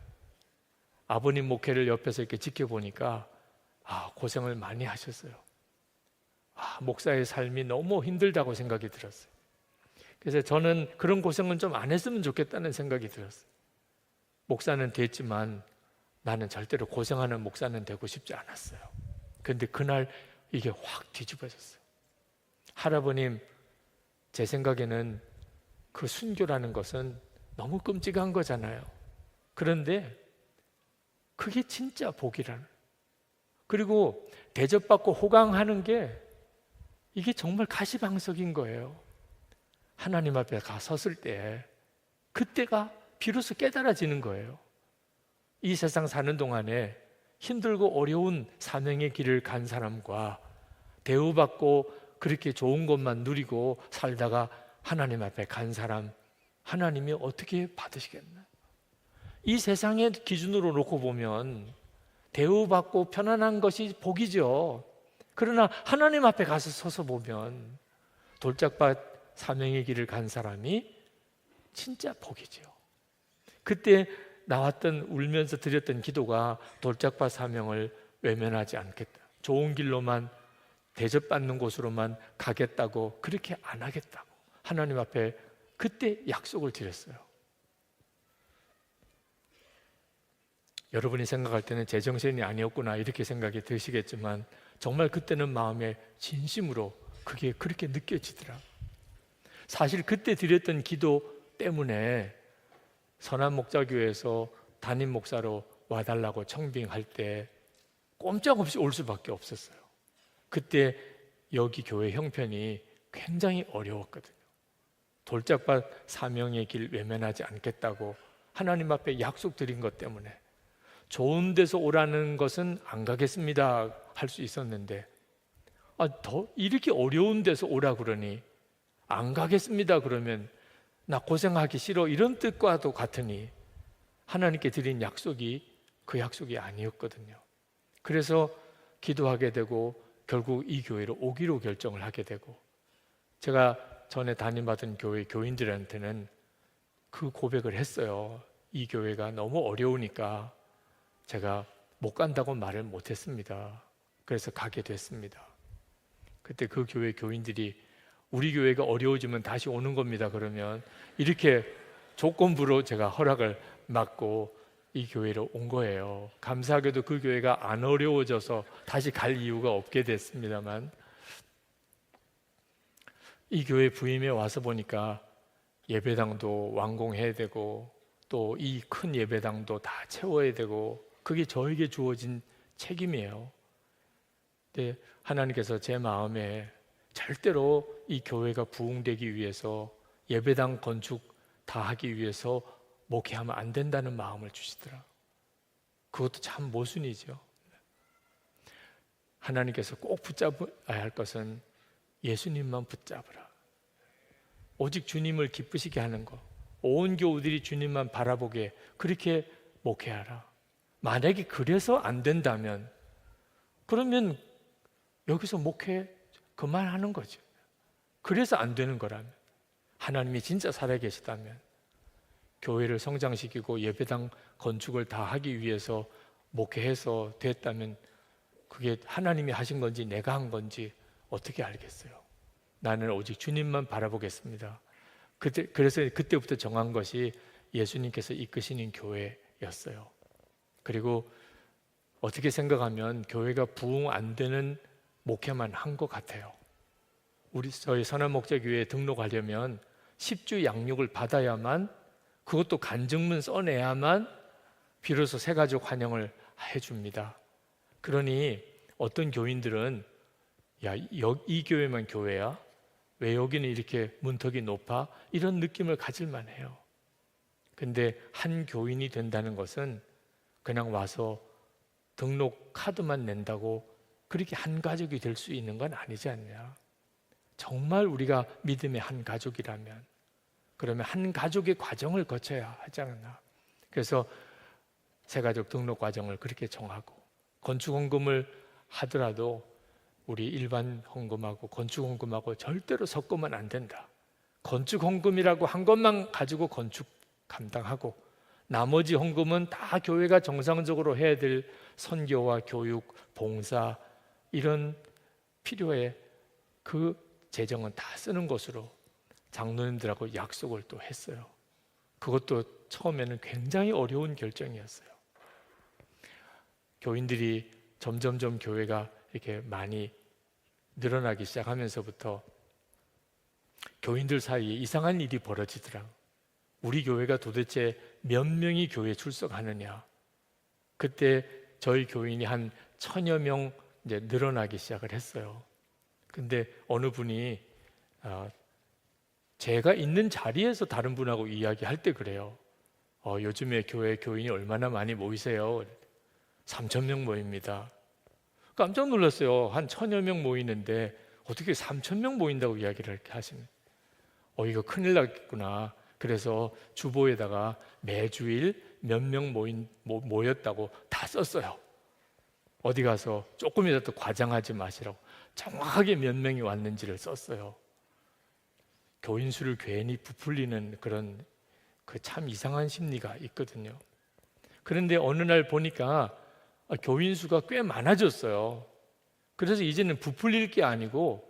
아버님 목회를 옆에서 이렇게 지켜보니까 고생을 많이 하셨어요. 목사의 삶이 너무 힘들다고 생각이 들었어요. 그래서 저는 그런 고생은 좀 안 했으면 좋겠다는 생각이 들었어요. 목사는 됐지만 나는 절대로 고생하는 목사는 되고 싶지 않았어요. 그런데 그날 이게 확 뒤집어졌어요. 할아버님, 제 생각에는 그 순교라는 것은 너무 끔찍한 거잖아요. 그런데 그게 진짜 복이라는. 그리고 대접받고 호강하는 게 이게 정말 가시방석인 거예요. 하나님 앞에 가 섰을 때 그때가 비로소 깨달아지는 거예요. 이 세상 사는 동안에 힘들고 어려운 사명의 길을 간 사람과 대우받고 그렇게 좋은 것만 누리고 살다가 하나님 앞에 간 사람, 하나님이 어떻게 받으시겠나? 이 세상의 기준으로 놓고 보면 대우받고 편안한 것이 복이죠. 그러나 하나님 앞에 가서 서서 보면 돌짝밭 사명의 길을 간 사람이 진짜 복이죠. 그때 나왔던 울면서 드렸던 기도가 돌짝밭 사명을 외면하지 않겠다. 좋은 길로만 대접받는 곳으로만 가겠다고 그렇게 안 하겠다고 하나님 앞에 그때 약속을 드렸어요. 여러분이 생각할 때는 제정신이 아니었구나 이렇게 생각이 드시겠지만 정말 그때는 마음에 진심으로 그게 그렇게 느껴지더라. 사실 그때 드렸던 기도 때문에 선한 목자교회에서 담임 목사로 와달라고 청빙할 때 꼼짝없이 올 수밖에 없었어요. 그때 여기 교회 형편이 굉장히 어려웠거든요. 돌짝밭 사명의 길 외면하지 않겠다고 하나님 앞에 약속드린 것 때문에 좋은 데서 오라는 것은 안 가겠습니다 할 수 있었는데 더 이렇게 어려운 데서 오라 그러니 안 가겠습니다 그러면 나 고생하기 싫어 이런 뜻과도 같으니 하나님께 드린 약속이 그 약속이 아니었거든요. 그래서 기도하게 되고 결국 이 교회로 오기로 결정을 하게 되고 제가 전에 담임받은 교회 교인들한테는 그 고백을 했어요. 이 교회가 너무 어려우니까 제가 못 간다고 말을 못했습니다. 그래서 가게 됐습니다. 그때 그 교회 교인들이 우리 교회가 어려워지면 다시 오는 겁니다. 그러면 이렇게 조건부로 제가 허락을 받고 이 교회로 온 거예요. 감사하게도 그 교회가 안 어려워져서 다시 갈 이유가 없게 됐습니다만 이 교회 부임에 와서 보니까 예배당도 완공해야 되고 또 이 큰 예배당도 다 채워야 되고 그게 저에게 주어진 책임이에요. 근데 하나님께서 제 마음에 절대로 이 교회가 부흥되기 위해서 예배당 건축 다 하기 위해서 목회하면 안 된다는 마음을 주시더라. 그것도 참 모순이죠. 하나님께서 꼭 붙잡아야 할 것은 예수님만 붙잡으라. 오직 주님을 기쁘시게 하는 것, 온 교우들이 주님만 바라보게 그렇게 목회하라. 만약에 그래서 안 된다면 그러면 여기서 목회 그만하는 거죠. 그래서 안 되는 거라면 하나님이 진짜 살아계시다면 교회를 성장시키고 예배당 건축을 다 하기 위해서 목회해서 됐다면 그게 하나님이 하신 건지 내가 한 건지 어떻게 알겠어요? 나는 오직 주님만 바라보겠습니다. 그래서 그때부터 정한 것이 예수님께서 이끄시는 교회였어요. 그리고 어떻게 생각하면 교회가 부흥 안 되는 목회만 한 것 같아요. 저희 선한목자교회에 등록하려면 10주 양육을 받아야만 그것도 간증문 써내야만 비로소 새가족 환영을 해줍니다. 그러니 어떤 교인들은 이 교회만 교회야? 왜 여기는 이렇게 문턱이 높아? 이런 느낌을 가질만 해요. 근데 한 교인이 된다는 것은 그냥 와서 등록 카드만 낸다고 그렇게 한 가족이 될 수 있는 건 아니지 않냐. 정말 우리가 믿음의 한 가족이라면 그러면 한 가족의 과정을 거쳐야 하지 않나. 그래서 새가족 등록 과정을 그렇게 정하고 건축헌금을 하더라도 우리 일반 헌금하고 건축헌금하고 절대로 섞으면 안 된다. 건축헌금이라고 한 것만 가지고 건축 감당하고 나머지 헌금은 다 교회가 정상적으로 해야 될 선교와 교육, 봉사 이런 필요에 그 재정은 다 쓰는 것으로 장로님들하고 약속을 또 했어요. 그것도 처음에는 굉장히 어려운 결정이었어요. 교인들이 점점점 교회가 이렇게 많이 늘어나기 시작하면서부터 교인들 사이에 이상한 일이 벌어지더라. 우리 교회가 도대체 몇 명이 교회에 출석하느냐. 그때 저희 교인이 한 1000여 명 이제 늘어나기 시작을 했어요. 근데 어느 분이 제가 있는 자리에서 다른 분하고 이야기할 때 그래요. 요즘에 교회 교인이 얼마나 많이 모이세요? 3000명 모입니다. 깜짝 놀랐어요. 한 1000여 명 모이는데 어떻게 3000명 모인다고 이야기를 이렇게 하시면 이거 큰일 나겠구나. 그래서 주보에다가 매주일 몇 명 모였다고 다 썼어요. 어디 가서 조금이라도 과장하지 마시라고 정확하게 몇 명이 왔는지를 썼어요. 교인 수를 괜히 부풀리는 그런 그 참 이상한 심리가 있거든요. 그런데 어느 날 보니까 교인 수가 꽤 많아졌어요. 그래서 이제는 부풀릴 게 아니고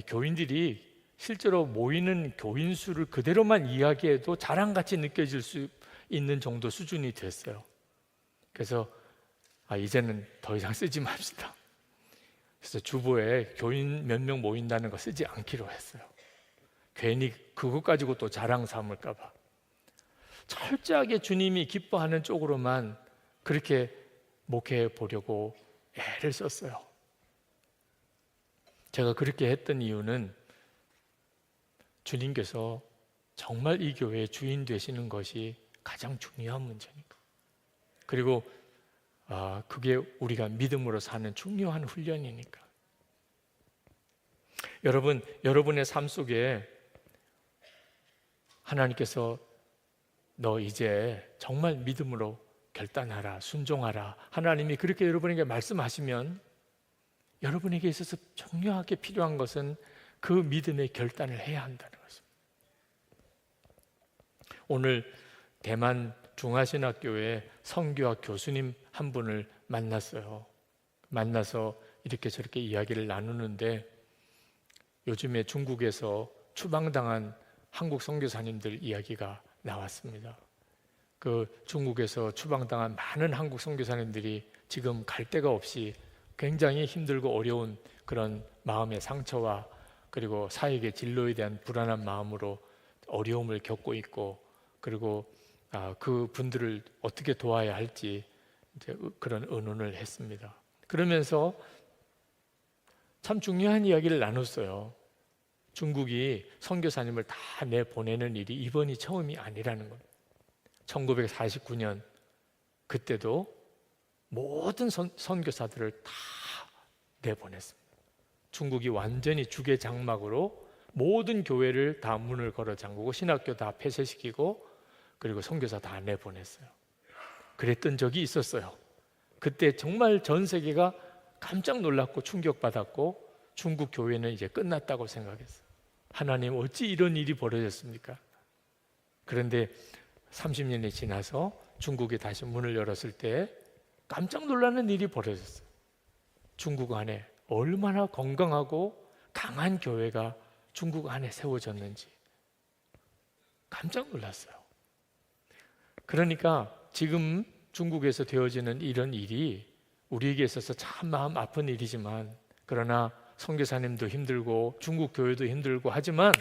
교인들이 실제로 모이는 교인 수를 그대로만 이야기해도 자랑같이 느껴질 수 있는 정도 수준이 됐어요. 그래서 이제는 더 이상 쓰지 맙시다. 그래서 주보에 교인 몇 명 모인다는 거 쓰지 않기로 했어요. 괜히 그것 가지고 또 자랑 삼을까 봐. 철저하게 주님이 기뻐하는 쪽으로만 그렇게 목회해 보려고 애를 썼어요. 제가 그렇게 했던 이유는 주님께서 정말 이 교회의 주인 되시는 것이 가장 중요한 문제니까. 그리고 그게 우리가 믿음으로 사는 중요한 훈련이니까. 여러분, 여러분의 삶 속에 하나님께서 너 이제 정말 믿음으로 결단하라, 순종하라, 하나님이 그렇게 여러분에게 말씀하시면 여러분에게 있어서 중요하게 필요한 것은 그 믿음의 결단을 해야 한다는 것입니다. 오늘 대만 중화신학교의 선교학 교수님 한 분을 만났어요. 만나서 이렇게 저렇게 이야기를 나누는데 요즘에 중국에서 추방당한 한국 선교사님들 이야기가 나왔습니다. 그 중국에서 추방당한 많은 한국 선교사님들이 지금 갈 데가 없이 굉장히 힘들고 어려운 그런 마음의 상처와 그리고 사역의 진로에 대한 불안한 마음으로 어려움을 겪고 있고, 그리고 그 분들을 어떻게 도와야 할지 이제 그런 의논을 했습니다. 그러면서 참 중요한 이야기를 나눴어요. 중국이 선교사님을 다 내보내는 일이 이번이 처음이 아니라는 것. 1949년 그때도 모든 선교사들을 다 내보냈습니다. 중국이 완전히 주계 장막으로 모든 교회를 다 문을 걸어 잠그고 신학교 다 폐쇄시키고 그리고 선교사 다 내보냈어요. 그랬던 적이 있었어요. 그때 정말 전 세계가 깜짝 놀랐고 충격받았고 중국 교회는 이제 끝났다고 생각했어요. 하나님 어찌 이런 일이 벌어졌습니까? 그런데 30년이 지나서 중국이 다시 문을 열었을 때 깜짝 놀라는 일이 벌어졌어요. 중국 안에 얼마나 건강하고 강한 교회가 중국 안에 세워졌는지 깜짝 놀랐어요. 그러니까 지금 중국에서 되어지는 이런 일이 우리에게 있어서 참 마음 아픈 일이지만, 그러나 선교사님도 힘들고 중국 교회도 힘들고 하지만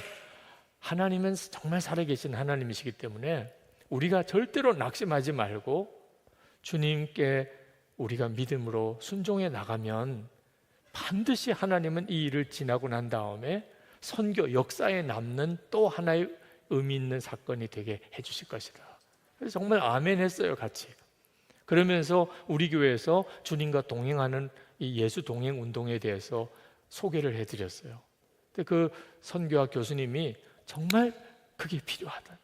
하나님은 정말 살아계신 하나님이시기 때문에 우리가 절대로 낙심하지 말고 주님께 우리가 믿음으로 순종해 나가면 반드시 하나님은 이 일을 지나고 난 다음에 선교 역사에 남는 또 하나의 의미 있는 사건이 되게 해주실 것이다. 그래서 정말 아멘 했어요, 같이. 그러면서 우리 교회에서 주님과 동행하는 이 예수 동행 운동에 대해서 소개를 해드렸어요. 근데 그 선교학 교수님이 정말 그게 필요하다.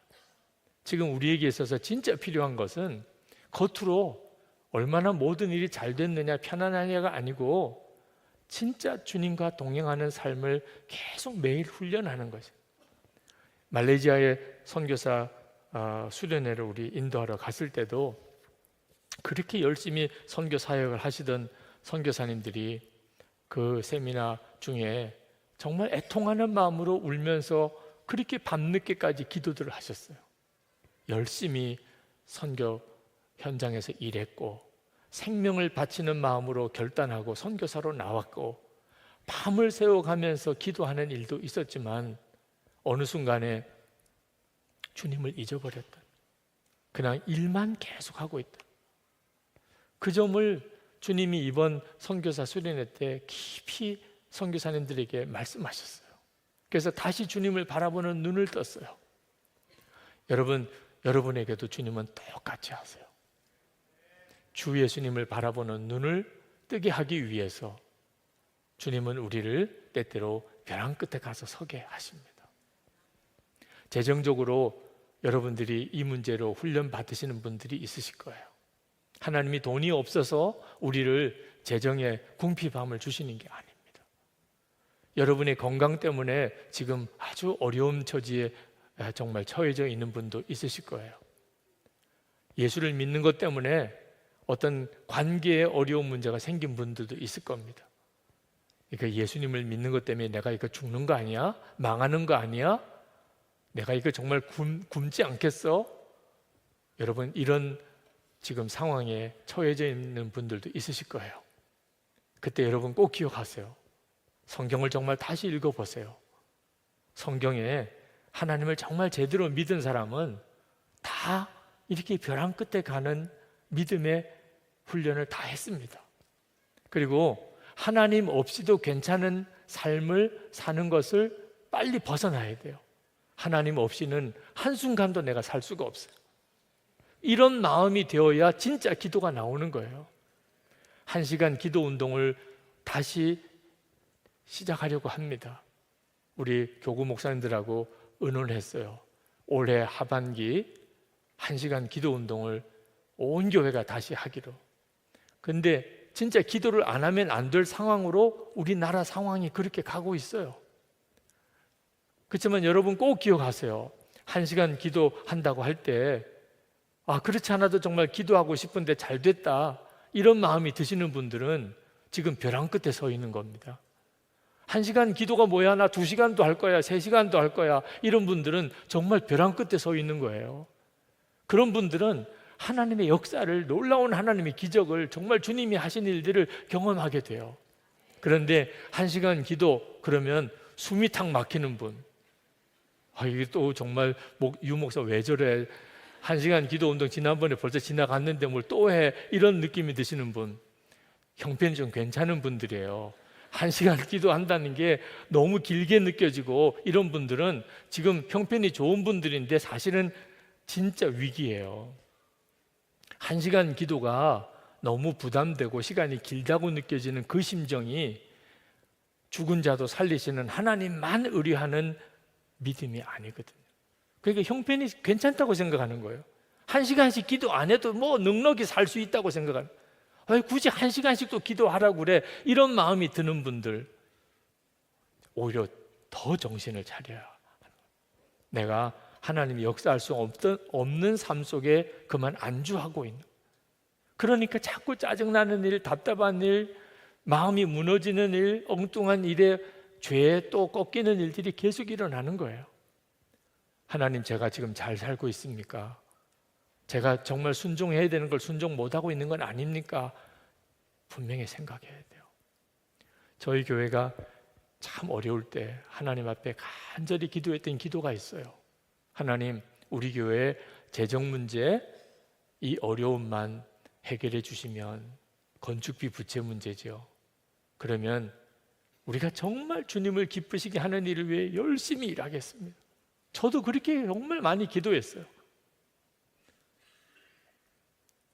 지금 우리에게 있어서 진짜 필요한 것은 겉으로 얼마나 모든 일이 잘 됐느냐, 편안하냐가 아니고 진짜 주님과 동행하는 삶을 계속 매일 훈련하는 거죠. 말레이시아의 선교사 수련회를 우리 인도하러 갔을 때도 그렇게 열심히 선교 사역을 하시던 선교사님들이 그 세미나 중에 정말 애통하는 마음으로 울면서 그렇게 밤늦게까지 기도들을 하셨어요. 열심히 선교 현장에서 일했고 생명을 바치는 마음으로 결단하고 선교사로 나왔고 밤을 새워가면서 기도하는 일도 있었지만 어느 순간에 주님을 잊어버렸다. 그냥 일만 계속하고 있다. 그 점을 주님이 이번 선교사 수련회 때 깊이 선교사님들에게 말씀하셨어요. 그래서 다시 주님을 바라보는 눈을 떴어요. 여러분에게도 주님은 똑같이 하세요. 주 예수님을 바라보는 눈을 뜨게 하기 위해서 주님은 우리를 때때로 벼랑 끝에 가서 서게 하십니다. 재정적으로 여러분들이 이 문제로 훈련 받으시는 분들이 있으실 거예요. 하나님이 돈이 없어서 우리를 재정에 궁핍함을 주시는 게 아닙니다. 여러분의 건강 때문에 지금 아주 어려운 처지에 정말 처해져 있는 분도 있으실 거예요. 예수를 믿는 것 때문에 어떤 관계에 어려운 문제가 생긴 분들도 있을 겁니다. 그러니까 예수님을 믿는 것 때문에 내가 이거 죽는 거 아니야? 망하는 거 아니야? 내가 이거 정말 굶지 않겠어? 여러분, 이런 지금 상황에 처해져 있는 분들도 있으실 거예요. 그때 여러분 꼭 기억하세요. 성경을 정말 다시 읽어보세요. 성경에 하나님을 정말 제대로 믿은 사람은 다 이렇게 벼랑 끝에 가는 믿음의 훈련을 다 했습니다. 그리고 하나님 없이도 괜찮은 삶을 사는 것을 빨리 벗어나야 돼요. 하나님 없이는 한순간도 내가 살 수가 없어요. 이런 마음이 되어야 진짜 기도가 나오는 거예요. 1시간 기도 운동을 다시 시작하려고 합니다. 우리 교구 목사님들하고 의논을 했어요. 올해 하반기 1시간 기도 운동을 온 교회가 다시 하기로. 근데 진짜 기도를 안 하면 안 될 상황으로 우리나라 상황이 그렇게 가고 있어요. 그렇지만 여러분 꼭 기억하세요. 1시간 기도한다고 할 때 그렇지 않아도 정말 기도하고 싶은데 잘 됐다, 이런 마음이 드시는 분들은 지금 벼랑 끝에 서 있는 겁니다. 1시간 기도가 뭐야, 나 2시간도 할 거야, 3시간도 할 거야, 이런 분들은 정말 벼랑 끝에 서 있는 거예요. 그런 분들은 하나님의 역사를, 놀라운 하나님의 기적을, 정말 주님이 하신 일들을 경험하게 돼요. 그런데 1시간 기도 그러면 숨이 탁 막히는 분, 이게 또 정말 유 목사 왜 저래, 1시간 기도 운동 지난번에 벌써 지나갔는데 뭘 또 해, 이런 느낌이 드시는 분, 형편이 좀 괜찮은 분들이에요. 1시간 기도한다는 게 너무 길게 느껴지고, 이런 분들은 지금 형편이 좋은 분들인데 사실은 진짜 위기예요. 1시간 기도가 너무 부담되고 시간이 길다고 느껴지는 그 심정이 죽은 자도 살리시는 하나님만 의뢰하는 믿음이 아니거든요. 그러니까 형편이 괜찮다고 생각하는 거예요. 1시간씩 기도 안 해도 뭐 넉넉히 살 수 있다고 생각하는, 왜 굳이 1시간씩 또 기도하라고 그래, 이런 마음이 드는 분들, 오히려 더 정신을 차려야 하는 거예요. 내가 하나님이 역사할 수 없는 삶 속에 그만 안주하고 있는, 그러니까 자꾸 짜증나는 일, 답답한 일, 마음이 무너지는 일, 엉뚱한 일에, 죄에 또 꺾이는 일들이 계속 일어나는 거예요. 하나님, 제가 지금 잘 살고 있습니까? 제가 정말 순종해야 되는 걸 순종 못하고 있는 건 아닙니까? 분명히 생각해야 돼요. 저희 교회가 참 어려울 때 하나님 앞에 간절히 기도했던 기도가 있어요. 하나님, 우리 교회의 재정 문제, 이 어려움만 해결해 주시면, 건축비 부채 문제죠. 그러면 우리가 정말 주님을 기쁘시게 하는 일을 위해 열심히 일하겠습니다. 저도 그렇게 정말 많이 기도했어요.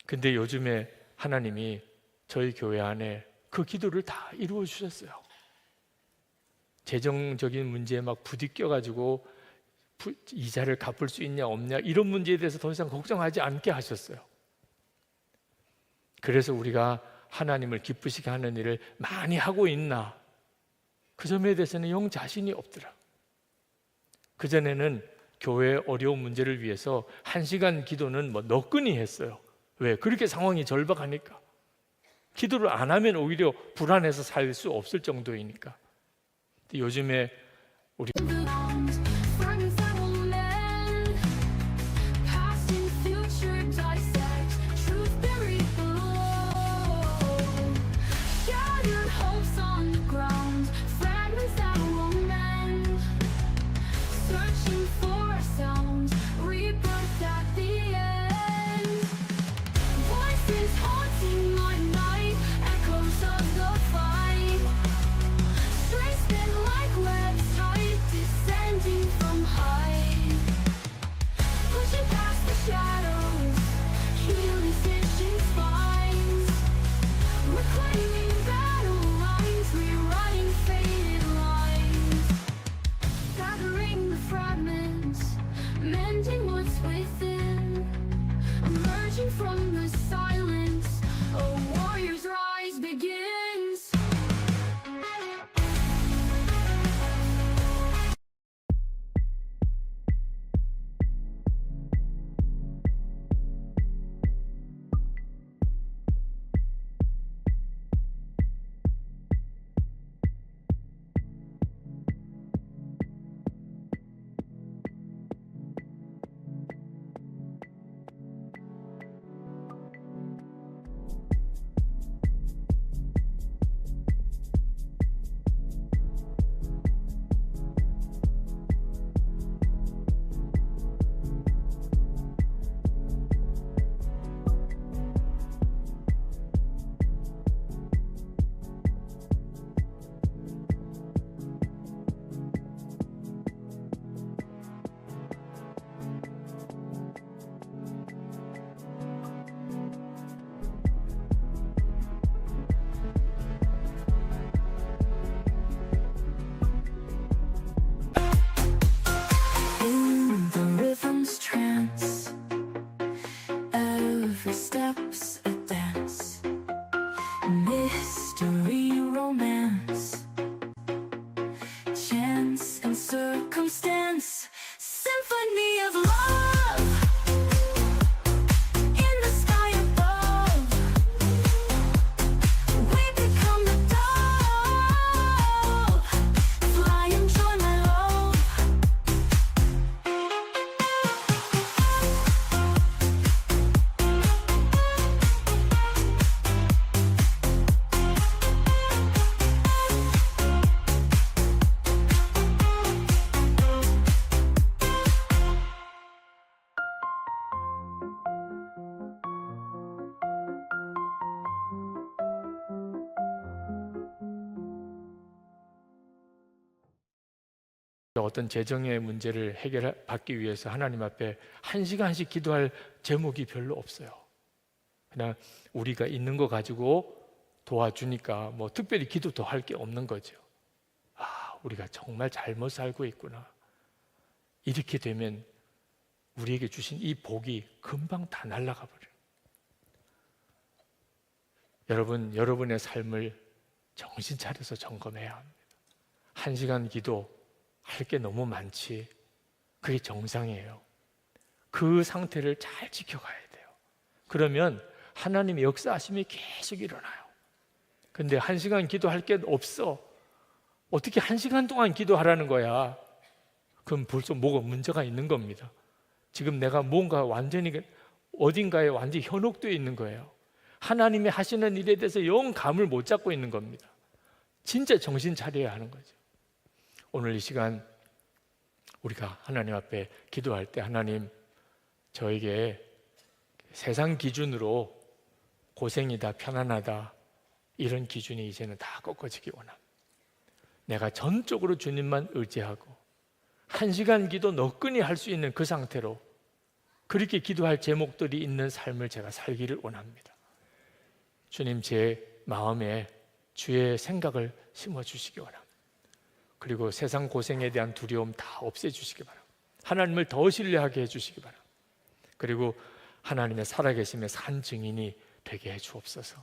근데 요즘에 하나님이 저희 교회 안에 그 기도를 다 이루어 주셨어요. 재정적인 문제에 막 부딪혀가지고 이자를 갚을 수 있냐 없냐, 이런 문제에 대해서 더 이상 걱정하지 않게 하셨어요. 그래서 우리가 하나님을 기쁘시게 하는 일을 많이 하고 있나, 그 점에 대해서는 영 자신이 없더라. 그전에는 교회의 어려운 문제를 위해서 1시간 기도는 뭐 너끈히 했어요. 왜? 그렇게 상황이 절박하니까. 기도를 안 하면 오히려 불안해서 살 수 없을 정도이니까. 요즘에 우리 Like website descend. 어떤 재정의 문제를 해결받기 위해서 하나님 앞에 1시간씩 기도할 제목이 별로 없어요. 그냥 우리가 있는 거 가지고 도와주니까 뭐 특별히 기도 더 할 게 없는 거죠. 아, 우리가 정말 잘못 살고 있구나. 이렇게 되면 우리에게 주신 이 복이 금방 다 날아가 버려요. 여러분, 여러분의 삶을 정신 차려서 점검해야 합니다. 1시간 기도 할 게 너무 많지. 그게 정상이에요. 그 상태를 잘 지켜가야 돼요. 그러면 하나님의 역사하심이 계속 일어나요. 근데 1시간 기도할 게 없어. 어떻게 1시간 동안 기도하라는 거야? 그럼 벌써 뭐가 문제가 있는 겁니다. 지금 내가 뭔가 완전히 어딘가에 완전히 현혹되어 있는 거예요. 하나님이 하시는 일에 대해서 영 감을 못 잡고 있는 겁니다. 진짜 정신 차려야 하는 거죠. 오늘 이 시간 우리가 하나님 앞에 기도할 때 하나님, 저에게 세상 기준으로 고생이다, 편안하다 이런 기준이 이제는 다 꺾어지기 원합니다. 내가 전적으로 주님만 의지하고 1시간 기도 너끈히 할 수 있는 그 상태로 그렇게 기도할 제목들이 있는 삶을 제가 살기를 원합니다. 주님, 제 마음에 주의 생각을 심어주시기 원합니다. 그리고 세상 고생에 대한 두려움 다 없애주시기 바랍니다. 하나님을 더 신뢰하게 해주시기 바랍니다. 그리고 하나님의 살아계심의 산 증인이 되게 해 주옵소서.